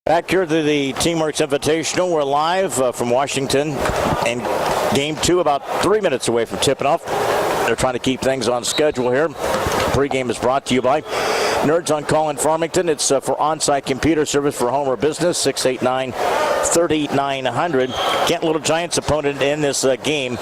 Back here to the Team Works Invitational. We're live from Washington, and game 2 about 3 minutes away from tipping off. They're trying to keep things on schedule here. Pregame is brought to you by Nerds on Call in Farmington. It's for on-site computer service for home or business, 689-3900. Canton Little Giants opponent in this game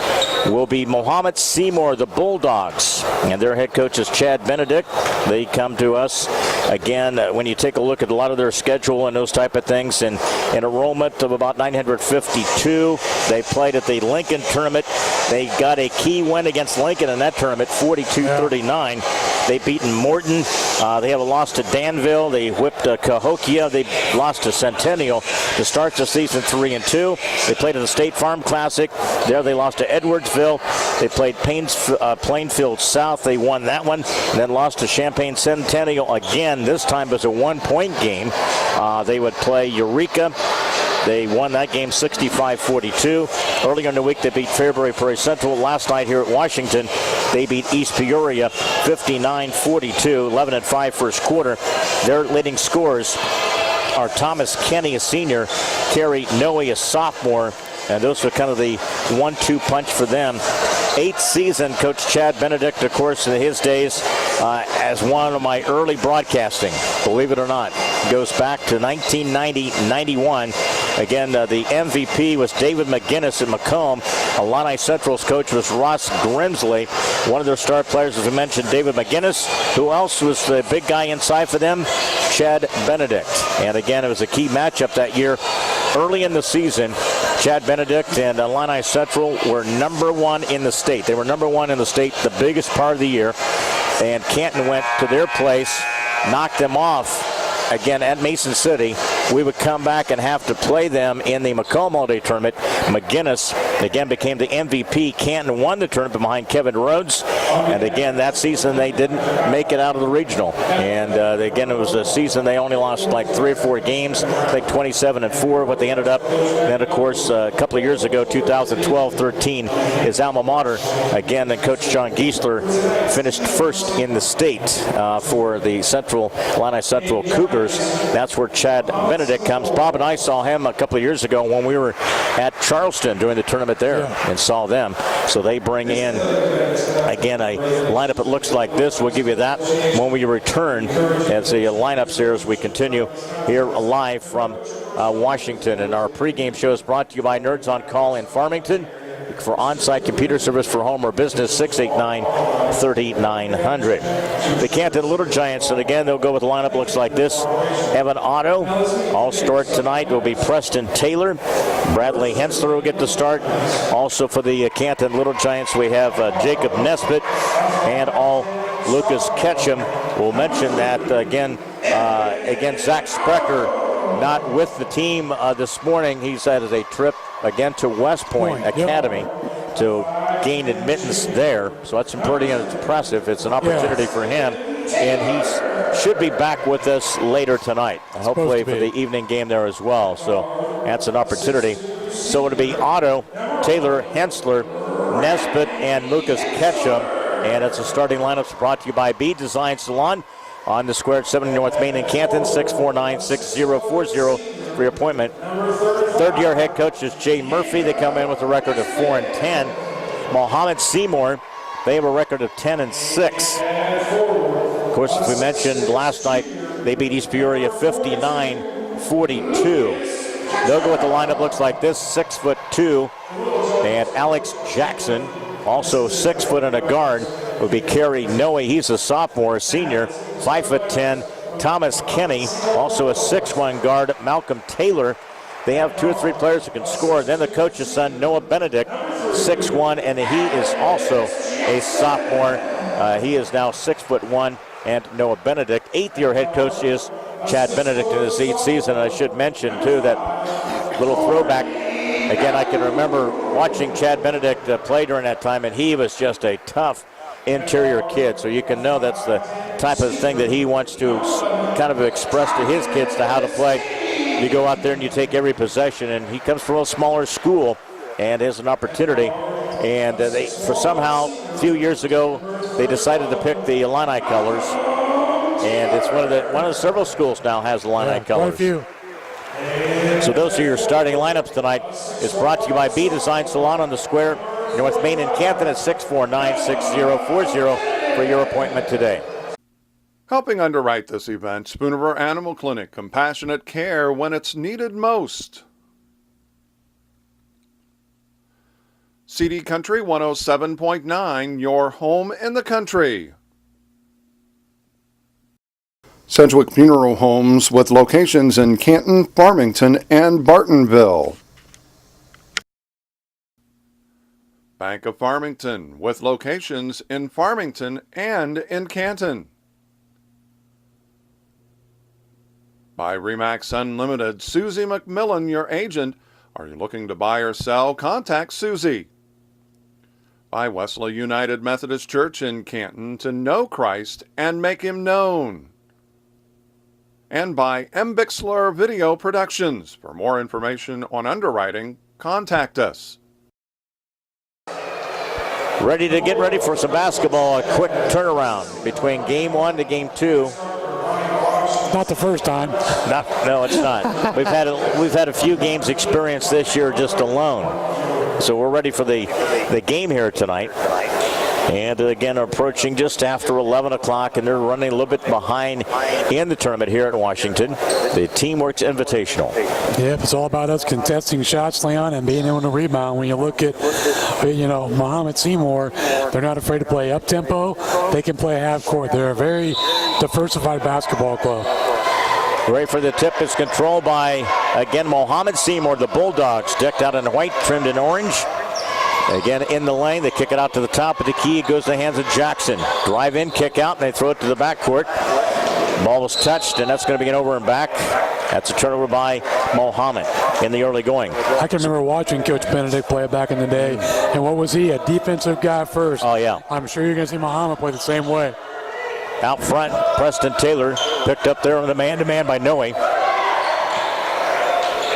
will be Mahomet-Seymour, the Bulldogs. And their head coach is Chad Benedict. They come to us, again, when you take a look at a lot of their schedule and those type of things, and an enrollment of about 952. They played at the Lincoln tournament. They got a key win against Lincoln in that tournament, 42-39. They've beaten Morton. They have a loss to Danville. They whipped Cahokia. They lost to Centennial to start the season 3-2. They played in the State Farm Classic. There they lost to Edwardsville. They played Plainfield South. They won that one, and then lost to Champaign Centennial again. This time it was a one-point game. They would play Eureka. They won that game 65-42. Earlier in the week, they beat Fairbury Prairie Central. Last night here at Washington, they beat East Peoria 59-42, 11-5 first quarter. Their leading scorers are Thomas Kenny, a senior, Kerry Noe, a sophomore, and those are kind of the 1-2 punch for them. 8th season, Coach Chad Benedict, of course, in his days as one of my early broadcasting, believe it or not, goes back to 1990-91. Again, the MVP was David McGinnis at Macomb. Illini Central's coach was Ross Grimsley. One of their star players, as we mentioned, David McGinnis. Who else was the big guy inside for them? Chad Benedict. And again, it was a key matchup that year. Early in the season, Chad Benedict and Illini Central were #1 in the state. They were #1 in the state the biggest part of the year. And Canton went to their place, knocked them off again at Mason City. We would come back and have to play them in the Macomb All-Day Tournament. McGinnis, again, became the MVP. Canton won the tournament behind Kevin Rhodes. And again, that season they didn't make it out of the regional. And again, it was a season they only lost like 3 or 4 games, I think 27-4, what they ended up. Then, of course, a couple of years ago, 2012-13, his alma mater. Again, then Coach John Giesler finished first in the state for the Illini Central Cougars. That's where Chad Benedict comes. Bob and I saw him a couple of years ago when we were at Charleston during the tournament there and saw them. So they bring in, again, a lineup that looks like this. We'll give you that when we return as the lineups here as we continue here live from Washington. And our pregame show is brought to you by Nerds on Call in Farmington. For on-site computer service for home or business, 689-3900. The Canton Little Giants, and again, they'll go with the lineup looks like this. Evan Otto, all start tonight, will be Preston Taylor. Bradley Hensler will get the start. Also for the Canton Little Giants, we have Jacob Nesbitt and all Lucas Ketchum. We'll mention that again, Zach Sprecher not with the team this morning. He's had a trip again to West Point Academy to gain admittance there. So that's pretty impressive. It's an opportunity for him, and he should be back with us later tonight, hopefully for the evening game there as well. So that's an opportunity. So it'll be Otto, Taylor, Hensler, Nesbitt, and Lucas Ketchum. And it's a starting lineup brought to you by B Design Salon on the square at 70 North Main in Canton, 649-6040 for your appointment. Third-year head coach is Jay Murphy. They come in with a record of 4-10. Mahomet-Seymour, they have a record of 10-6. Of course, as we mentioned last night, they beat East Peoria 59-42. They'll go with the lineup looks like this: 6'2", and Alex Jackson, also 6 foot and a guard, would be Kerry Noe. He's a sophomore, a senior, 5'10". Thomas Kenny, also a 6'1" guard. Malcolm Taylor. They have 2 or 3 players who can score. Then the coach's son, Noah Benedict, 6'1", and he is also a sophomore. He is now 6'1", and Noah Benedict. 8th-year head coach is Chad Benedict in his 8th season. And I should mention, too, that little throwback. Again, I can remember watching Chad Benedict play during that time, and he was just a tough interior kid. So you can know that's the type of thing that he wants to kind of express to his kids to how to play. You go out there and you take every possession, and he comes from a smaller school and has an opportunity. And they, for somehow, a few years ago, they decided to pick the Illini colors. And it's one of the several schools now has Illini colors. Quite a few. So those are your starting lineups tonight. It's brought to you by B Design Salon on the Square, North Main in Canton at 649-6040 for your appointment today. Helping underwrite this event, Spoonriver Animal Clinic, compassionate care when it's needed most. CD Country 107.9, your home in the country. Sedgwick Funeral Homes with locations in Canton, Farmington, and Bartonville. Bank of Farmington with locations in Farmington and in Canton. By Remax Unlimited, Susie McMillan, your agent. Are you looking to buy or sell? Contact Susie. By Wesley United Methodist Church in Canton, to know Christ and make him known. And by M. Bixler Video Productions. For more information on underwriting, contact us. Ready to get ready for some basketball. A quick turnaround between game 1 to game 2. Not the first time. No, it's not. We've had a few games experience this year just alone. So we're ready for the game here tonight. And again, approaching just after 11 o'clock, and they're running a little bit behind in the tournament here at Washington, the Team Works Invitational. Yep, it's all about us contesting shots, Leon, and being able to rebound. When you look at, Mahomet-Seymour, they're not afraid to play up-tempo. They can play half-court. They're a very diversified basketball club. Ready for the tip. It's controlled by, again, Mahomet-Seymour, the Bulldogs, decked out in white, trimmed in orange. Again, in the lane, they kick it out to the top of the key. It goes to the hands of Jackson. Drive in, kick out, and they throw it to the backcourt. Ball was touched, and that's going to be an over and back. That's a turnover by Mahomet in the early going. I can remember watching Coach Benedict play it back in the day. And what was he? A defensive guy first. Oh, yeah. I'm sure you're going to see Mahomet play the same way. Out front, Preston Taylor picked up there on the man-to-man by Noe.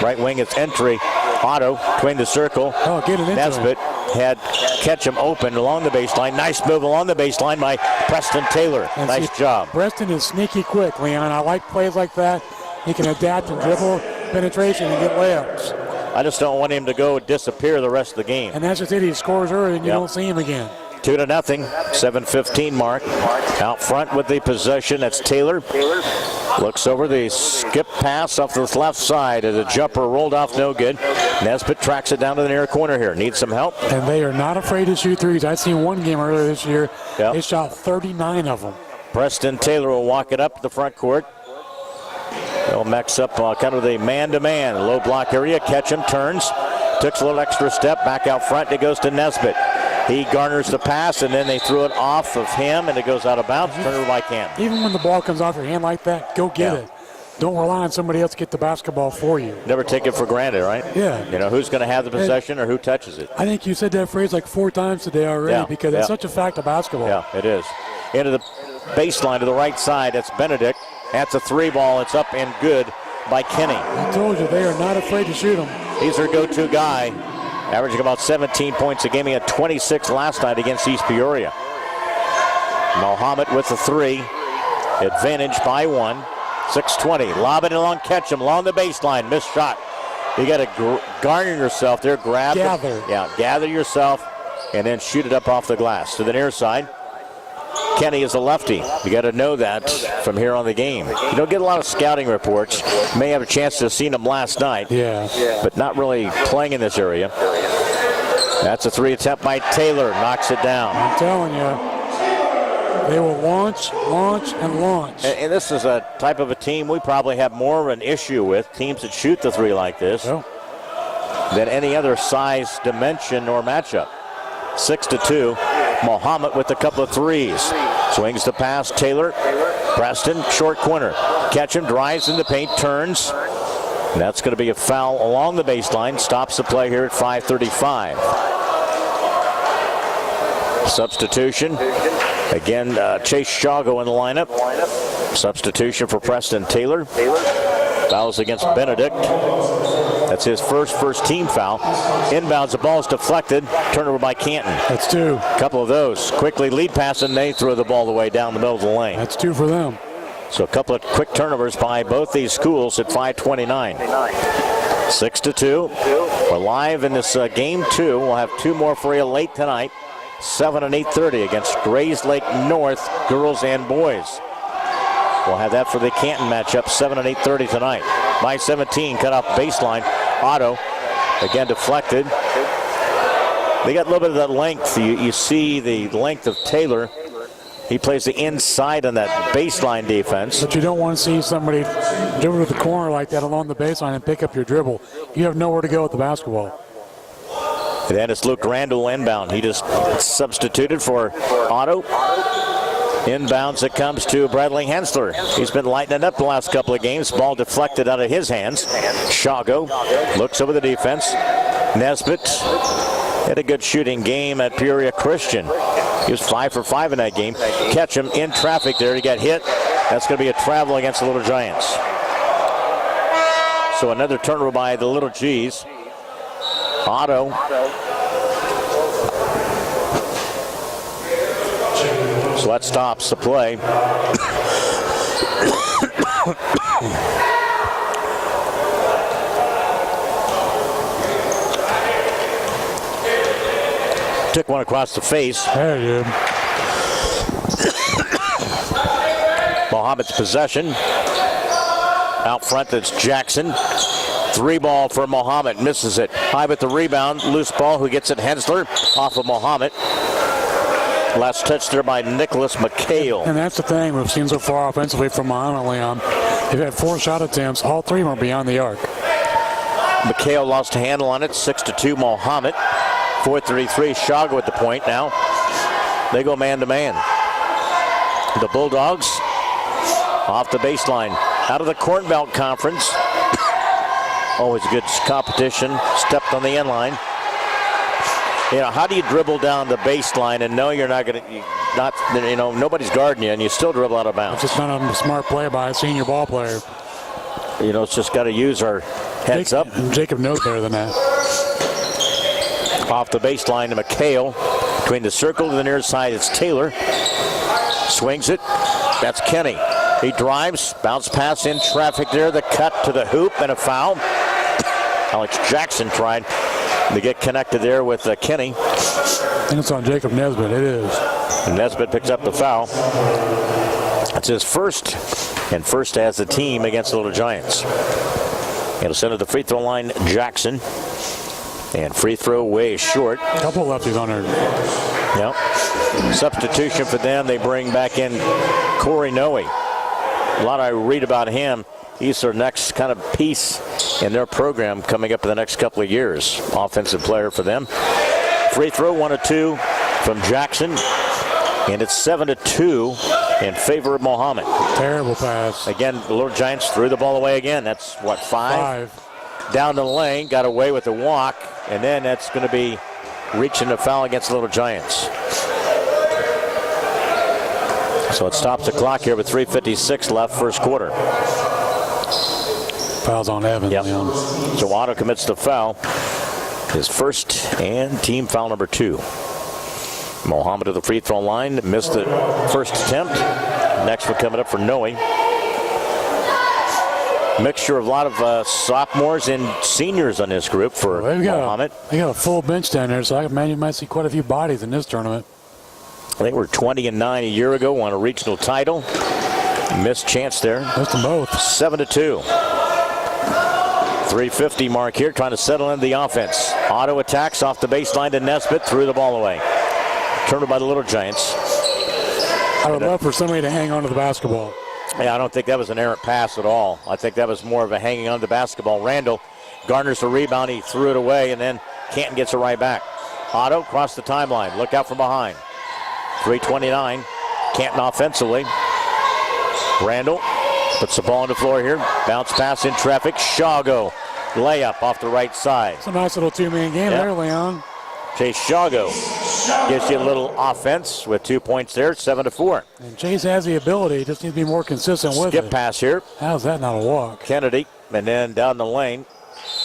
Right wing, it's entry. Otto between the circle. Oh, get it into Nesbitt had Ketchum open along the baseline. Nice move along the baseline by Preston Taylor. And nice job. Preston is sneaky quick, Leon. I like plays like that. He can adapt and dribble, penetration, and get layups. I just don't want him to go disappear the rest of the game. And that's just it. He scores early, and you don't see him again. 2-0, 7:15 mark. Out front with the possession. That's Taylor. Looks over the skip pass off the left side. As a jumper rolled off, no good. Nesbitt tracks it down to the near corner here. Needs some help. And they are not afraid to shoot threes. I've seen one game earlier this year. Yep. They shot 39 of them. Preston Taylor will walk it up to the front court. They'll mix up kind of the man-to-man. Low block area. Ketchum turns. Took a little extra step. Back out front. It goes to Nesbitt. He garners the pass, and then they threw it off of him, and it goes out of bounds. Turnover by Canton. Even when the ball comes off your hand like that, go get it. Don't rely on somebody else to get the basketball for you. Never take it for granted, right? Yeah. You know, who's going to have the possession or who touches it. I think you said that phrase like 4 times today already because it's such a fact of basketball. Yeah, it is. Into the baseline to the right side. That's Benedict. That's a 3 ball. It's up and good by Kenny. I told you, they are not afraid to shoot them. He's their go-to guy. Averaging about 17 points a game. He had 26 last night against East Peoria. Mahomet with the 3. Advantage by 1. 6:20. Lob it along Ketchum. Along the baseline. Missed shot. You got to garner yourself there. Grab. Gather. Gather yourself. And then shoot it up off the glass. To the near side. Kenny is a lefty. You got to know that from here on the game. You don't get a lot of scouting reports. You may have a chance to have seen him last night. But not really playing in this area. That's a 3 attempt by Taylor. Knocks it down. I'm telling you, they will launch, and launch. And this is a type of a team we probably have more of an issue with, teams that shoot the 3 like this, than any other size, dimension, or matchup. 6-2. Mahomet with a couple of 3s. Swings the pass. Taylor. Preston, short corner. Ketchum drives in the paint, turns. And that's going to be a foul along the baseline. Stops the play here at 5:35. Substitution. Again, Chase Shago in the lineup. Substitution for Preston Taylor. Fouls against Benedict. That's his first team foul. Inbounds, the ball is deflected. Turnover by Canton. That's 2. A couple of those. Quickly lead pass, and they throw the ball away down the middle of the lane. That's 2 for them. So a couple of quick turnovers by both these schools at 5:29. 6-2. We're live in this game 2. We'll have 2 more for you late tonight. 7 and 8:30 against Grays Lake North, girls and boys. We'll have that for the Canton matchup, 7 and 8:30 tonight. By 17, cut off baseline. Otto, again deflected. They got a little bit of that length. You see the length of Taylor. He plays the inside on that baseline defense. But you don't want to see somebody dribble to the corner like that along the baseline and pick up your dribble. You have nowhere to go with the basketball. And then it's Luke Randall inbound. He just substituted for Otto. Inbounds it comes to Bradley Hensler. He's been lighting it up the last couple of games. Ball deflected out of his hands. Shago looks over the defense. Nesbitt had a good shooting game at Peoria Christian. He was 5 for 5 in that game. Catch him in traffic there. He got hit. That's going to be a travel against the Little Giants. So another turnover by the Little G's. Otto. So that stops the play. Took one across the face. There you go. Mahomet's possession. Out front, that's Jackson. 3 ball for Mahomet. Misses it. High with the rebound. Loose ball. Who gets it? Hensler off of Mahomet. Last touch there by Nicholas McHale. And that's the thing we've seen so far offensively from Mahomet Leon. They've had 4 shot attempts. All 3 were beyond the arc. McHale lost a handle on it. 6-2 Mahomet. 4:33. Shago at the point now. They go man to man. The Bulldogs off the baseline. Out of the Corn Belt Conference. Always good competition. Stepped on the end line. You know, how do you dribble down the baseline and know you're not going to, nobody's guarding you and you still dribble out of bounds? It's just not a smart play by a senior ball player. You know, it's just got to use our heads up. Jacob knows better than that. Off the baseline to McHale. Between the circle to the near side, it's Taylor. Swings it. That's Kenny. He drives. Bounce pass in traffic there. The cut to the hoop and a foul. Alex Jackson tried to get connected there with Kenny. I think it's on Jacob Nesbitt. It is. And Nesbitt picks up the foul. It's his first, and first as a team against the Little Giants. It'll send to the free throw line, Jackson. And free throw way short. A couple lefties on there. Yep. Substitution for them. They bring back in Corey Noe. A lot I read about him. He's their next kind of piece in their program coming up in the next couple of years. Offensive player for them. Free throw, 1 of 2 from Jackson. And it's 7-2 in favor of Mahomet. Terrible pass. Again, the Little Giants threw the ball away again. That's what, 5? Down the lane, got away with the walk, and then that's going to be reaching the foul against the Little Giants. So it stops the clock here with 3:56 left, first quarter. Foul's on Evans. Yep. So Otto commits the foul. His first and team foul number 2. Mahomet to the free throw line, missed the first attempt. Next one coming up for Noe. Mixture of a lot of sophomores and seniors on this group for Mahomet. They got a full bench down there, so I imagine you might see quite a few bodies in this tournament. They were 20-9 a year ago, won a regional title. Missed chance there. Missed them both. 7-2. 3:50 mark here, trying to settle into the offense. Otto attacks off the baseline to Nesbitt, threw the ball away. Turned by the Little Giants. I would love for somebody to hang on to the basketball. Yeah, I don't think that was an errant pass at all. I think that was more of a hanging on to the basketball. Randall garners the rebound. He threw it away, and then Canton gets it right back. Otto across the timeline. Look out from behind. 3:29. Canton offensively. Randall puts the ball on the floor here. Bounce pass in traffic. Shago. Layup off the right side. It's a nice little 2-man game there, Leon. Chase Shago gives you a little offense with 2 points there, 7-4. And Chase has the ability, just needs to be more consistent with it. Skip pass here. How's that not a walk? Kennedy, and then down the lane.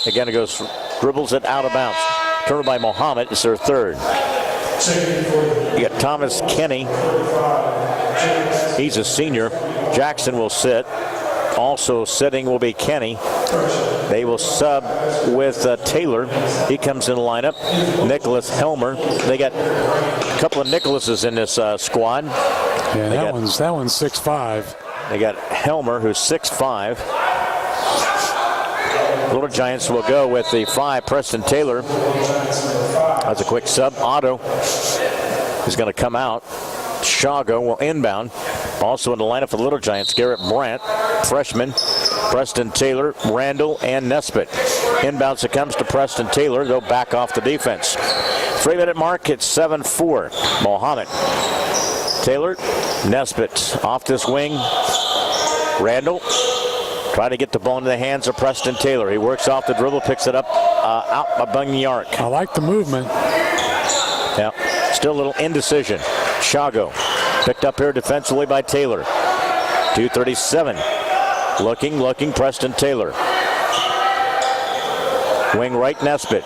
Again, it goes, dribbles it out of bounds. Turned by Mahomet. It's their third. You got Thomas Kenny. He's a senior. Jackson will sit. Also sitting will be Kenny. They will sub with Taylor. He comes in the lineup. Nicholas Helmer. They got a couple of Nicholases in this squad. Yeah, that one's 6'5". They got Helmer, who's 6'5". Little Giants will go with the 5, Preston Taylor. That's a quick sub. Otto is going to come out. Shago will inbound. Also in the lineup for the Little Giants, Garrett Brandt, freshman, Preston Taylor, Randall, and Nesbitt. Inbounds it comes to Preston Taylor. They'll back off the defense. 3-minute mark, it's 7-4. Mahomet. Taylor, Nesbitt off this wing. Randall trying to get the ball into the hands of Preston Taylor. He works off the dribble, picks it up out above the arc. I like the movement. Yeah, still a little indecision. Shago picked up here defensively by Taylor. 2:37. Looking, Preston Taylor. Wing right, Nesbitt.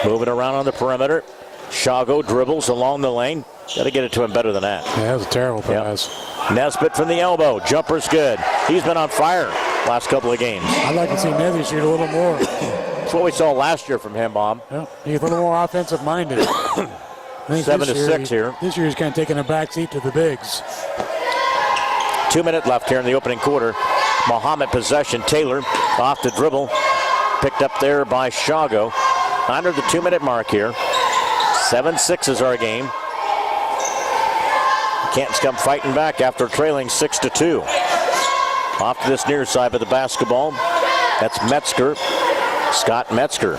Moving around on the perimeter. Shago dribbles along the lane. Got to get it to him better than that. Yeah, that was a terrible pass. Yep. Nesbitt from the elbow. Jumper's good. He's been on fire last couple of games. I'd like to see Nesbitt shoot a little more. That's what we saw last year from him, Bob. Yeah, he's a little more offensive minded. 7-6 here. This year he's kind of taking a back seat to the bigs. 2 minutes left here in the opening quarter. Mahomet possession. Taylor off the dribble. Picked up there by Shago. Under the 2-minute mark here. 7-6 is our game. Cantons come fighting back after trailing 6-2. Off to this near side of the basketball. That's Metzger. Scott Metzger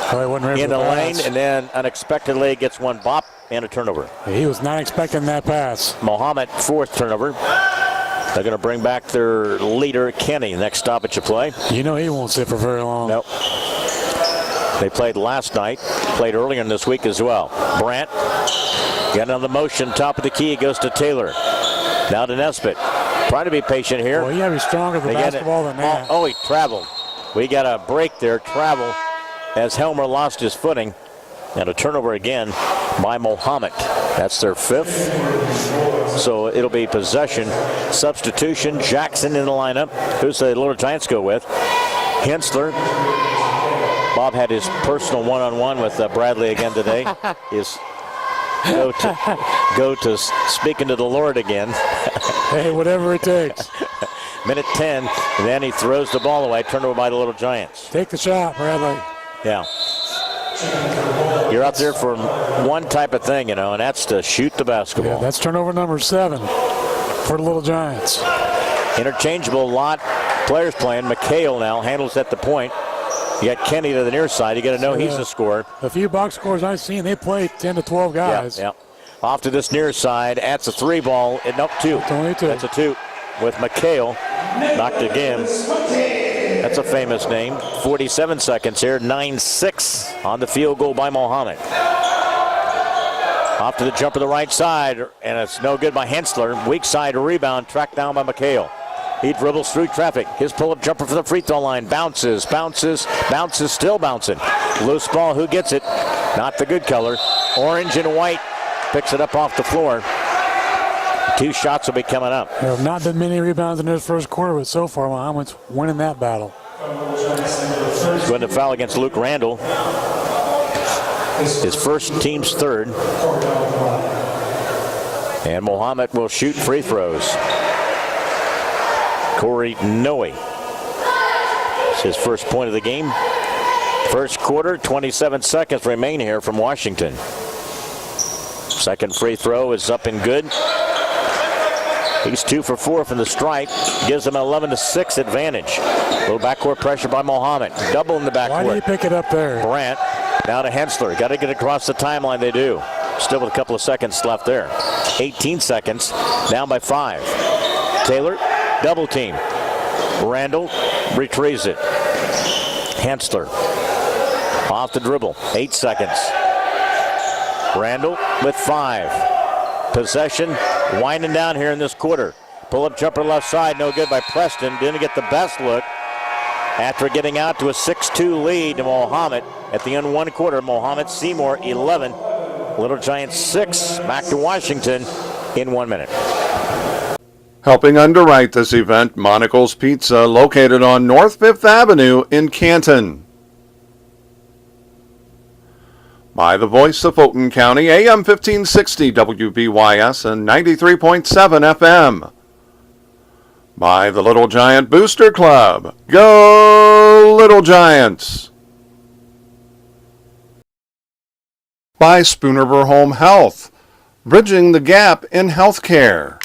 in the lane, and then unexpectedly gets one bop and a turnover. He was not expecting that pass. Mahomet, 4th turnover. They're going to bring back their leader, Kenny, next stoppage of play. You know he won't sit for very long. Nope. They played last night, played earlier in this week as well. Brandt getting on the motion, top of the key, goes to Taylor. Now to Nesbitt. Trying to be patient here. Well, you got to be stronger with the basketball than that. Oh, he traveled. We got a break there, travel, as Helmer lost his footing. And a turnover again by Mahomet. That's their 5th. So it'll be possession. Substitution, Jackson in the lineup. Who's the Little Giants go with? Hensler. Bob had his personal one-on-one with Bradley again today. His go to speaking to the Lord again. Hey, whatever it takes. Minute 10, and then he throws the ball away. Turnover by the Little Giants. Take the shot, Bradley. Yeah. You're out there for one type of thing, and that's to shoot the basketball. Yeah, that's turnover number 7 for the Little Giants. Interchangeable lot. Players playing. McHale now handles at the point. You got Kenny to the near side. You got to know he's the scorer. The few box scores I've seen, they play 10 to 12 guys. Yeah. Off to this near side. That's a 3 ball. Nope, 2. Only 2. That's a 2 with McHale. Knocked again. That's a famous name. 47 seconds here. 9-6 on the field goal by Mahomet. Off to the jumper the right side, and it's no good by Hensler. Weak side rebound, tracked down by McHale. He dribbles through traffic. His pull-up jumper for the free throw line. Bounces, still bouncing. Loose ball, who gets it? Not the good color. Orange and white picks it up off the floor. 2 shots will be coming up. There have not been many rebounds in this first quarter, but so far Mahomet's winning that battle. He's going to foul against Luke Randall. His first, team's 3rd. And Mahomet will shoot free throws. Corey Noe. It's his first point of the game. First quarter, 27 seconds remain here from Washington. Second free throw is up and good. He's 2 for 4 from the stripe. Gives him an 11-6 advantage. A little backcourt pressure by Mahomet. Double in the backcourt. Why do you pick it up there? Brandt down to Hensler. Got to get across the timeline. They do. Still with a couple of seconds left there. 18 seconds. Down by 5. Taylor, double team. Randall retrieves it. Hensler off the dribble. 8 seconds. Randall with 5. Possession winding down here in this quarter. Pull-up jumper left side, no good by Preston. Didn't get the best look after getting out to a 6-2 lead to Mahomet at the end of 1 quarter. Mahomet-Seymour 11, Little Giants 6. Back to Washington in 1 minute. Helping underwrite this event, Monocle's Pizza, located on North 5th Avenue in Canton. By the voice of Fulton County, AM 1560 WBYS and 93.7 FM. By the Little Giant Booster Club. Go Little Giants! By Spoonerver Home Health, bridging the gap in healthcare.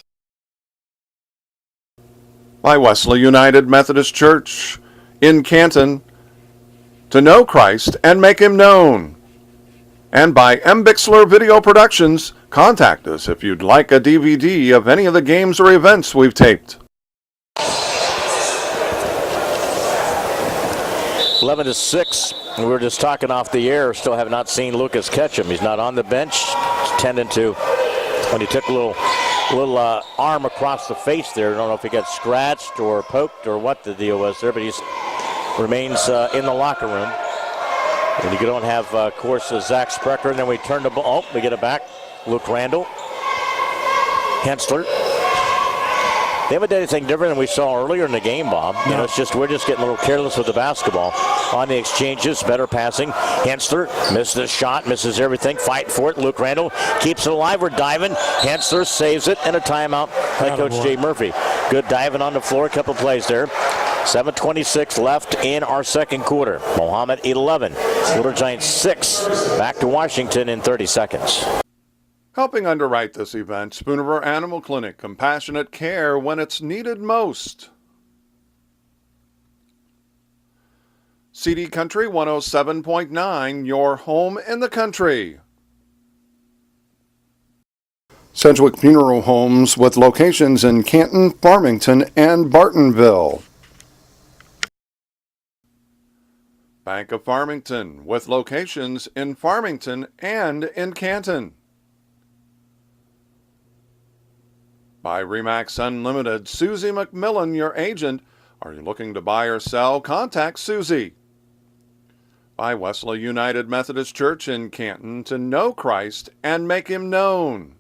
By Wesley United Methodist Church in Canton, to know Christ and make him known. And by M. Bixler Video Productions, contact us if you'd like a DVD of any of the games or events we've taped. 11-6. We were just talking off the air. Still have not seen Lucas Ketchum. He's not on the bench. He's tending to, when he took a little arm across the face there. I don't know if he got scratched or poked or what the deal was there, but he remains in the locker room. And you don't have, of course, Zach Sprecher, and then we turn the ball. Oh, we get it back. Luke Randall. Hensler. They haven't done anything different than we saw earlier in the game, Bob. You know, it's just we're just getting a little careless with the basketball. On the exchanges, better passing. Hensler misses the shot, misses everything. Fight for it. Luke Randall keeps it alive. We're diving. Hensler saves it, and a timeout by Coach Jay Murphy. Good diving on the floor. A couple plays there. 7:26 left in our second quarter. Mahomet 11. Little Giants 6. Back to Washington in 30 seconds. Helping underwrite this event, Spoonerver Animal Clinic, compassionate care when it's needed most. CD Country 107.9, your home in the country. Sedgwick Funeral Homes with locations in Canton, Farmington, and Bartonville. Bank of Farmington with locations in Farmington and in Canton. By RE/MAX Unlimited, Susie McMillan, your agent. Are you looking to buy or sell? Contact Susie. By Wesley United Methodist Church in Canton, to know Christ and make him known.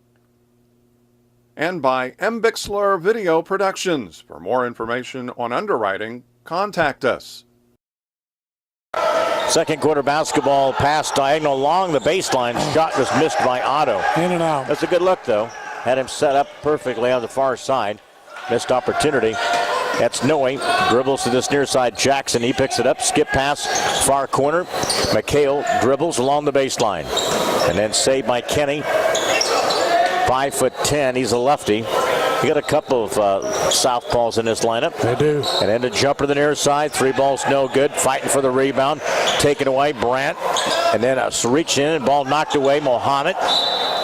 And by M. Bixler Video Productions. For more information on underwriting, contact us. Second quarter basketball pass diagonal along the baseline. Shot was missed by Otto. In and out. That's a good look, though. Had him set up perfectly on the far side. Missed opportunity. That's Noe. Dribbles to this near side. Jackson, he picks it up. Skip pass, far corner. McHale dribbles along the baseline. And then saved by Kenny. 5'10". He's a lefty. You got a couple of southpaws in this lineup. They do. And then the jumper to the near side. 3 balls no good. Fighting for the rebound. Taken away, Brandt. And then a reach in and ball knocked away, Mahomet.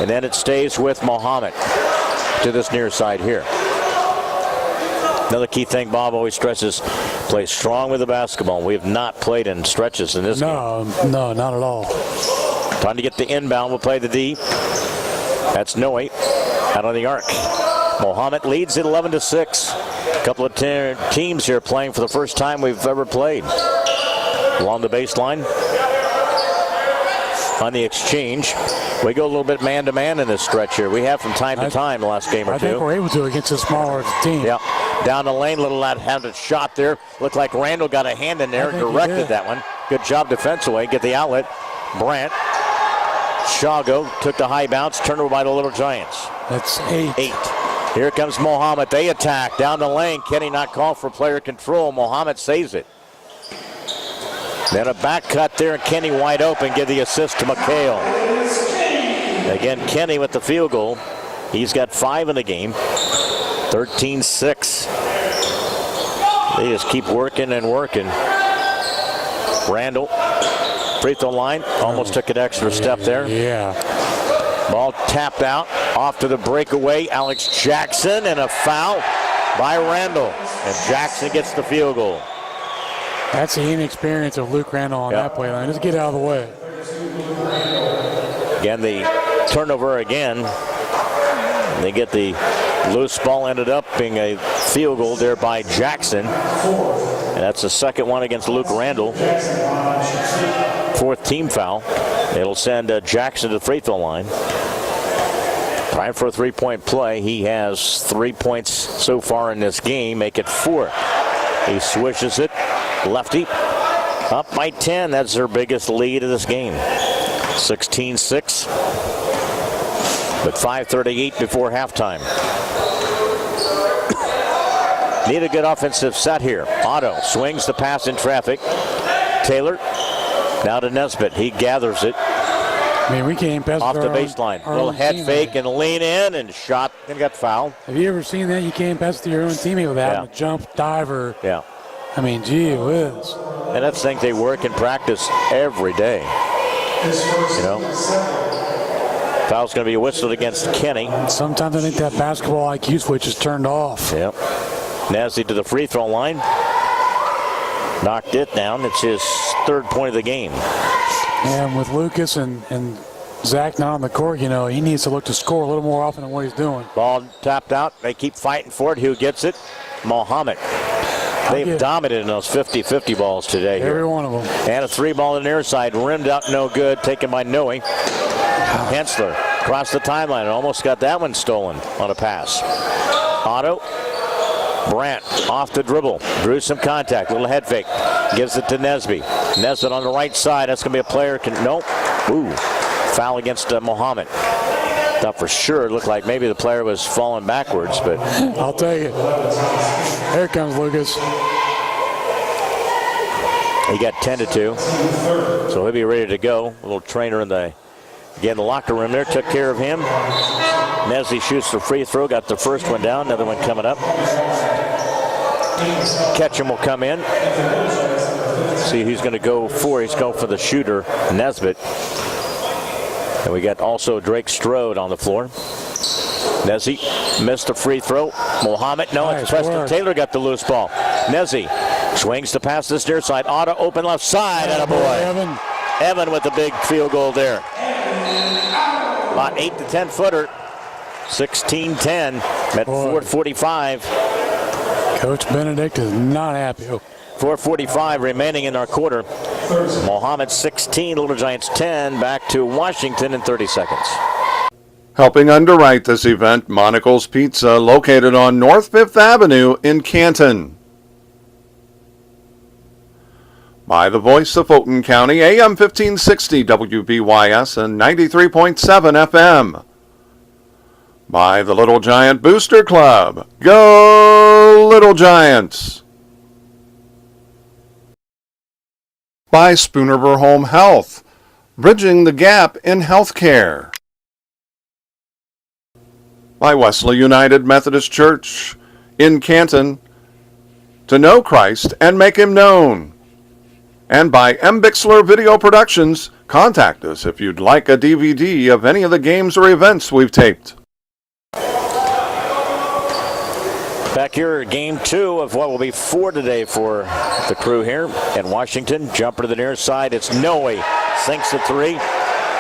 And then it stays with Mahomet to this near side here. Another key thing Bob always stresses, play strong with the basketball. We have not played in stretches in this game. No, not at all. Time to get the inbound. We'll play the D. That's Noe out on the arc. Mahomet leads it 11-6. A couple of teams here playing for the first time we've ever played. Along the baseline. On the exchange. We go a little bit man-to-man in this stretch here. We have from time to time the last game or two. I think we're able to against a smaller team. Yeah. Down the lane, little lad had a shot there. Looked like Randall got a hand in there and directed that one. Good job defensively. Get the outlet. Brandt. Shago took the high bounce. Turnover by the Little Giants. That's 8. Here comes Mahomet. They attack. Down the lane. Kenny not called for player control. Mahomet saves it. Then a back cut there, and Kenny wide open. Give the assist to McHale. Again, Kenny with the field goal. He's got 5 in the game. 13-6. They just keep working and working. Randall, free throw line. Almost took an extra step there. Yeah. Ball tapped out. Off to the breakaway. Alex Jackson, and a foul by Randall. And Jackson gets the field goal. That's the inexperience of Luke Randall on that play line. Just get out of the way. Again, the turnover again. They get the loose ball, ended up being a field goal there by Jackson. And that's the second one against Luke Randall. 4th team foul. It'll send Jackson to the free throw line. Trying for a three-point play. He has 3 points so far in this game. Make it 4. He swishes it. Lefty. Up by 10. That's their biggest lead of this game. 16-6. With 5:38 before halftime. Need a good offensive set here. Otto swings the pass in traffic. Taylor now to Nesbitt. He gathers it. I mean, we can't pass Off the baseline. Little head fake and lean in and shot and got fouled. Have you ever seen that? You can't pass to your own teammate without a jump, diver. Yeah. I mean, gee whiz. And that's things they work and practice every day. You know? Foul's going to be whistled against Kenny. Sometimes I think that basketball IQ switch is turned off. Yep. Nasty to the free throw line. Knocked it down. It's his 3rd point of the game. And with Lucas and Zach not on the court, you know, he needs to look to score a little more often than what he's doing. Ball tapped out. They keep fighting for it. Who gets it? Mohammed. They've dominated in those 50-50 balls today. Every one of them. And a 3-ball on the near side. Rimmed out, no good. Taken by Noe. Hensler across the timeline. Almost got that one stolen on a pass. Otto. Brandt off the dribble. Drew some contact. Little head fake. Gives it to Nesby. Nesbitt on the right side. That's going to be a player. Nope. Ooh. Foul against Mohammed. Thought for sure it looked like maybe the player was falling backwards, but I'll take it. Here comes Lucas. He got 10-2, so he'll be ready to go. A little trainer in the locker room there took care of him. Nesby shoots the free throw, got the first one down. Another one coming up. Ketchum will come in. See who's going to go for. He's going for the shooter, Nesbitt. And we got also Drake Strode on the floor. Nesby missed the free throw. Mohammed, no, it's Preston Taylor got the loose ball. Nesby swings to pass this near side. Otto open left side. Attaboy. Evan with the big field goal there. About 8 to 10 footer. 16-10 at 4:45. Coach Benedict is not happy. 4:45 remaining in our quarter. Mohammed 16, Little Giants 10. Back to Washington in 30 seconds. Helping underwrite this event, Monocle's Pizza, located on North 5th Avenue in Canton. By the voice of Fulton County, AM 1560 WBYS and 93.7 FM. By the Little Giant Booster Club. Go Little Giants! By Spoonerver Home Health, bridging the gap in healthcare. By Wesley United Methodist Church in Canton, to know Christ and make him known. And by M. Bixler Video Productions, contact us if you'd like a DVD of any of the games or events we've taped. Back here, game 2 of what will be 4 today for the crew here in Washington. Jumper to the near side. It's Noe. Sinks the 3.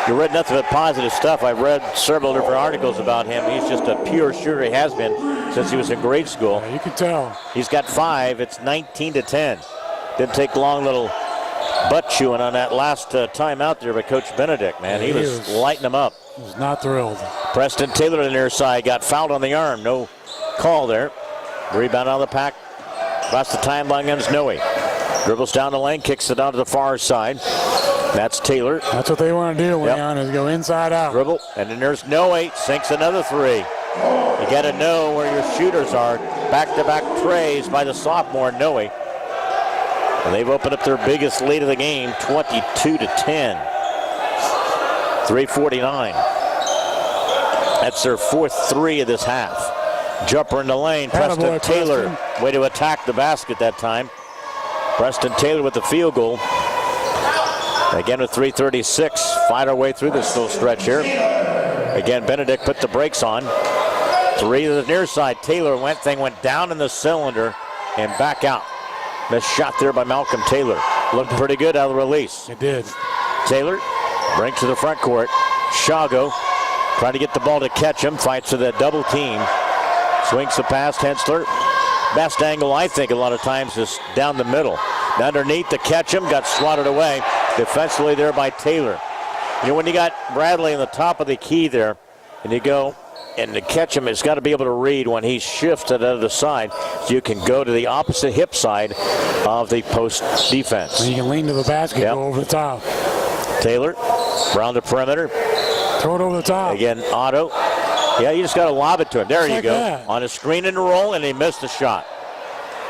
You read nothing but positive stuff. I've read several different articles about him. He's just a pure shooter. He has been since he was in grade school. Yeah, you can tell. He's got 5. It's 19-10. Didn't take long, little butt chewing on that last time out there by Coach Benedict, man. He was lighting them up. He was not thrilled. Preston Taylor to the near side. Got fouled on the arm. No call there. Rebound on the pack. Across the timeline against Noe. Dribbles down the lane, kicks it out to the far side. That's Taylor. That's what they want to do, Leon, is go inside out. Dribble, and then there's Noe. Sinks another 3. You got to know where your shooters are. Back-to-back trays by the sophomore Noe. And they've opened up their biggest lead of the game, 22-10. 3:49. That's their 4th 3 of this half. Jumper in the lane. Preston Taylor. Way to attack the basket that time. Preston Taylor with the field goal. Again with 3:36. Fight our way through this little stretch here. Again, Benedict put the brakes on. 3 to the near side. Taylor went down in the cylinder and back out. Missed shot there by Malcolm Taylor. Looked pretty good out of the release. It did. Taylor brings to the front court. Shago trying to get the ball to catch him. Fights for that double team. Swings the pass, Hensler. Best angle, I think, a lot of times is down the middle. Underneath to catch him, got swatted away. Defensively there by Taylor. You know, when you got Bradley on the top of the key there, and you go And to catch him, it's got to be able to read when he shifts to the other side. So you can go to the opposite hip side of the post defense. You can lean to the basket, Yep. go over the top. Taylor around the perimeter. Throw it over the top. Again, Otto. Yeah, you just got to lob it to him. There Just you like go. that. On a screen and roll, and he missed the shot.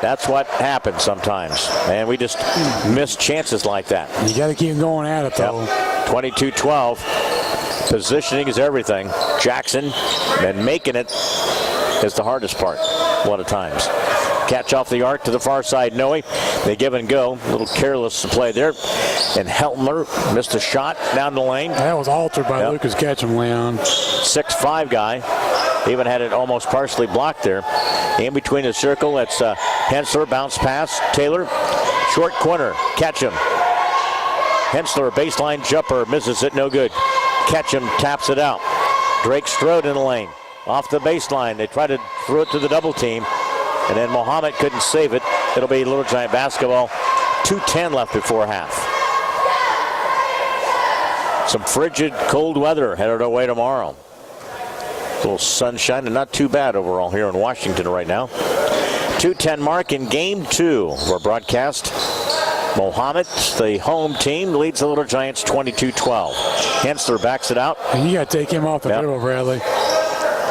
That's what happens sometimes. And we just miss chances like that. You got to keep going at it, though. Yep. 22-12. Positioning is everything. Jackson, and making it is the hardest part a lot of times. Catch off the arc to the far side, Noe. They give and go. A little careless to play there. And Heltner missed a shot down the lane. That was altered by Yep. Lucas Ketchum, Leon. 6'5" guy. Even had it almost partially blocked there. In between the circle, that's Hensler, bounce pass. Taylor, short corner. Ketchum. Hensler, baseline jumper, misses it, no good. Ketchum taps it out. Drake Strode in the lane. Off the baseline. They try to throw it to the double team. And then Mahomet couldn't save it. It'll be Little Giant basketball. 2:10 left before half. Some frigid, cold weather headed our way tomorrow. A little sunshine and not too bad overall here in Washington right now. 2:10 mark in game 2 of our broadcast. Mahomet, the home team, leads the Little Giants 22-12. Hensler backs it out. And you got to take him off the dribble, Bradley.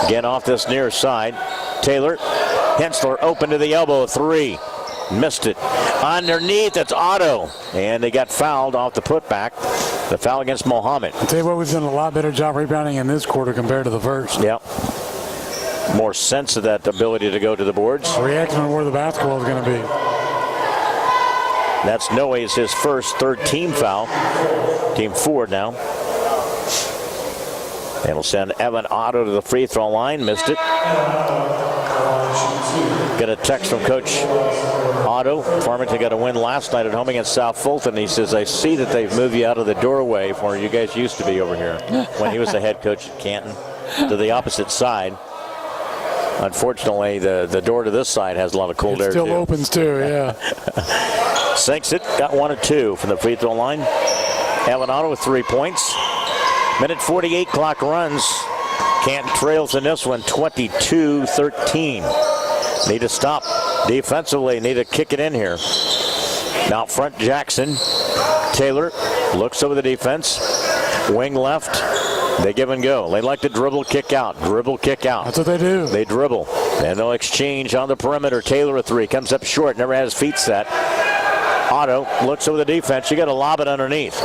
Again off this near side. Taylor. Hensler open to the elbow, 3. Missed it. Underneath, it's Otto. And they got fouled off the putback. The foul against Mahomet. I'll tell you what, we've done a lot better job rebounding in this quarter compared to the first. Yep. More sense of that ability to go to the boards. Reaction on where the basketball is going to be. That's Noe's his first third-team foul. Team 4 now. And we'll send Evan Otto to the free throw line. Missed it. Got a text from Coach Otto. Farmington got a win last night at home against South Fulton. He says, I see that they've moved you out of the doorway from where you guys used to be over here when he was the head coach at Canton to the opposite side. Unfortunately, the door to this side has a lot of cold air, It still too. opens, too, yeah. Sinks it. Got 1 or 2 from the free throw line. Evan Otto with 3 points. Minute 48 clock runs. Canton trails in this one 22-13. Need to stop defensively. Need to kick it in here. Now front Jackson. Taylor looks over the defense. Wing left. They give and go. They like to dribble, kick out. Dribble, kick out. That's what they do. They dribble. And they'll exchange on the perimeter. Taylor a 3. Comes up short. Never had his feet set. Otto looks over the defense. You got to lob it underneath.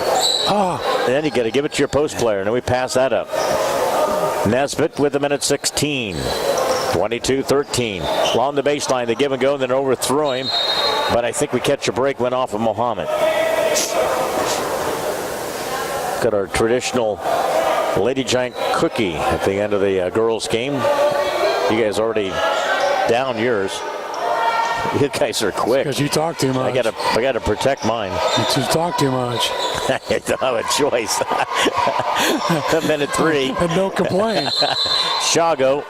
Oh. And then you got to give it to your post player. And then we pass that up. Nesbitt with the minute 16. 22-13. Along the baseline, they give and go, and then overthrow him. But I think we catch a break, went off of Mahomet. Got our traditional Lady Giant cookie at the end of the girls' game. You guys already down yours. You guys are quick. Because you talk too much. I gotta protect mine. You talk too much. I don't have a choice. Minute 3. And don't complain. Shago.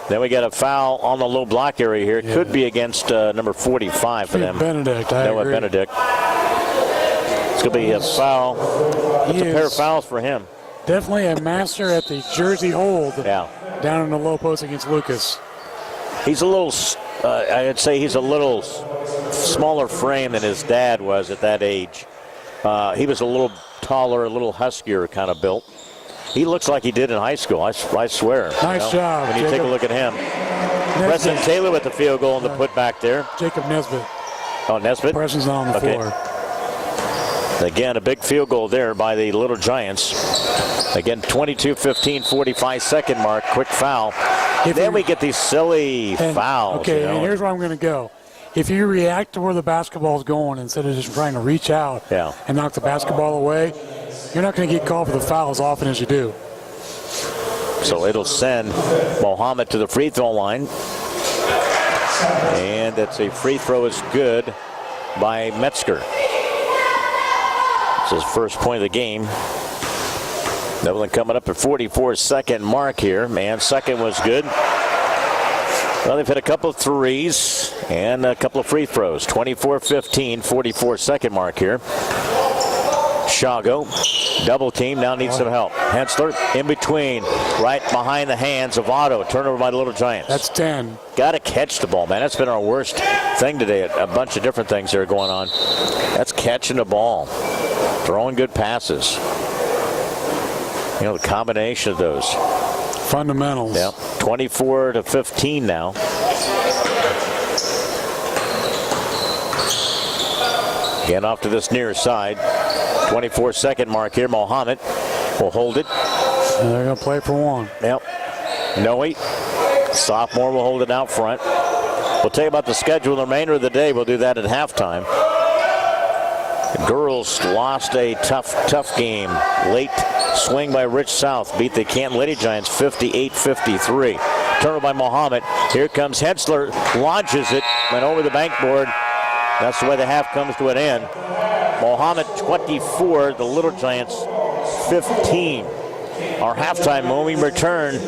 Then we got a foul on the low block area here. It could be against number 45 for them. Benedict, I agree. Benedict. It's going to be a foul. That's a pair of fouls for him. Definitely a master at the jersey hold. Yeah. Down in the low post against Lucas. He's a little, I'd say he's a little smaller frame than his dad was at that age. He was a little taller, a little huskier kind of built. He looks like he did in high school, I swear. Nice job, When you take a look at him. Preston Taylor with the field goal and the putback there. Jacob Nesbitt. Oh, Nesbitt? Preston's not on the floor. Again, a big field goal there by the Little Giants. Again, 22-15, 45-second mark. Quick foul. Then we get these silly fouls. Okay, and here's where I'm going to go. If you react to where the basketball's going instead of just trying to reach out and knock the basketball away, you're not going to get called for the foul as often as you do. So it'll send Mahomet to the free throw line. And that's a free throw is good by Metzger. It's his first point of the game. That one coming up at 44-second mark here. Man, second was good. Well, they've hit a couple of threes and a couple of free throws. 24-15, 44-second mark here. Shago, double team, now needs some help. Hensler in between, right behind the hands of Otto. Turnover by the Little Giants. That's 10. Got to catch the ball, man. That's been our worst thing today. A bunch of different things that are going on. That's catching the ball, throwing good passes. You know, the combination of those. Fundamentals. Yeah, 24-15 now. Again, off to this near side. 24-second mark here. Mahomet will hold it. And they're going to play for one. Yep. Noe, sophomore, will hold it out front. We'll tell you about the schedule the remainder of the day. We'll do that at halftime. The girls lost a tough game. Late swing by Rich South beat the Canton Little Giants 58-53. Turnover by Mahomet. Here comes Hensler, launches it, went over the backboard. That's the way the half comes to an end. Mahomet 24, the Little Giants 15. Our halftime when we return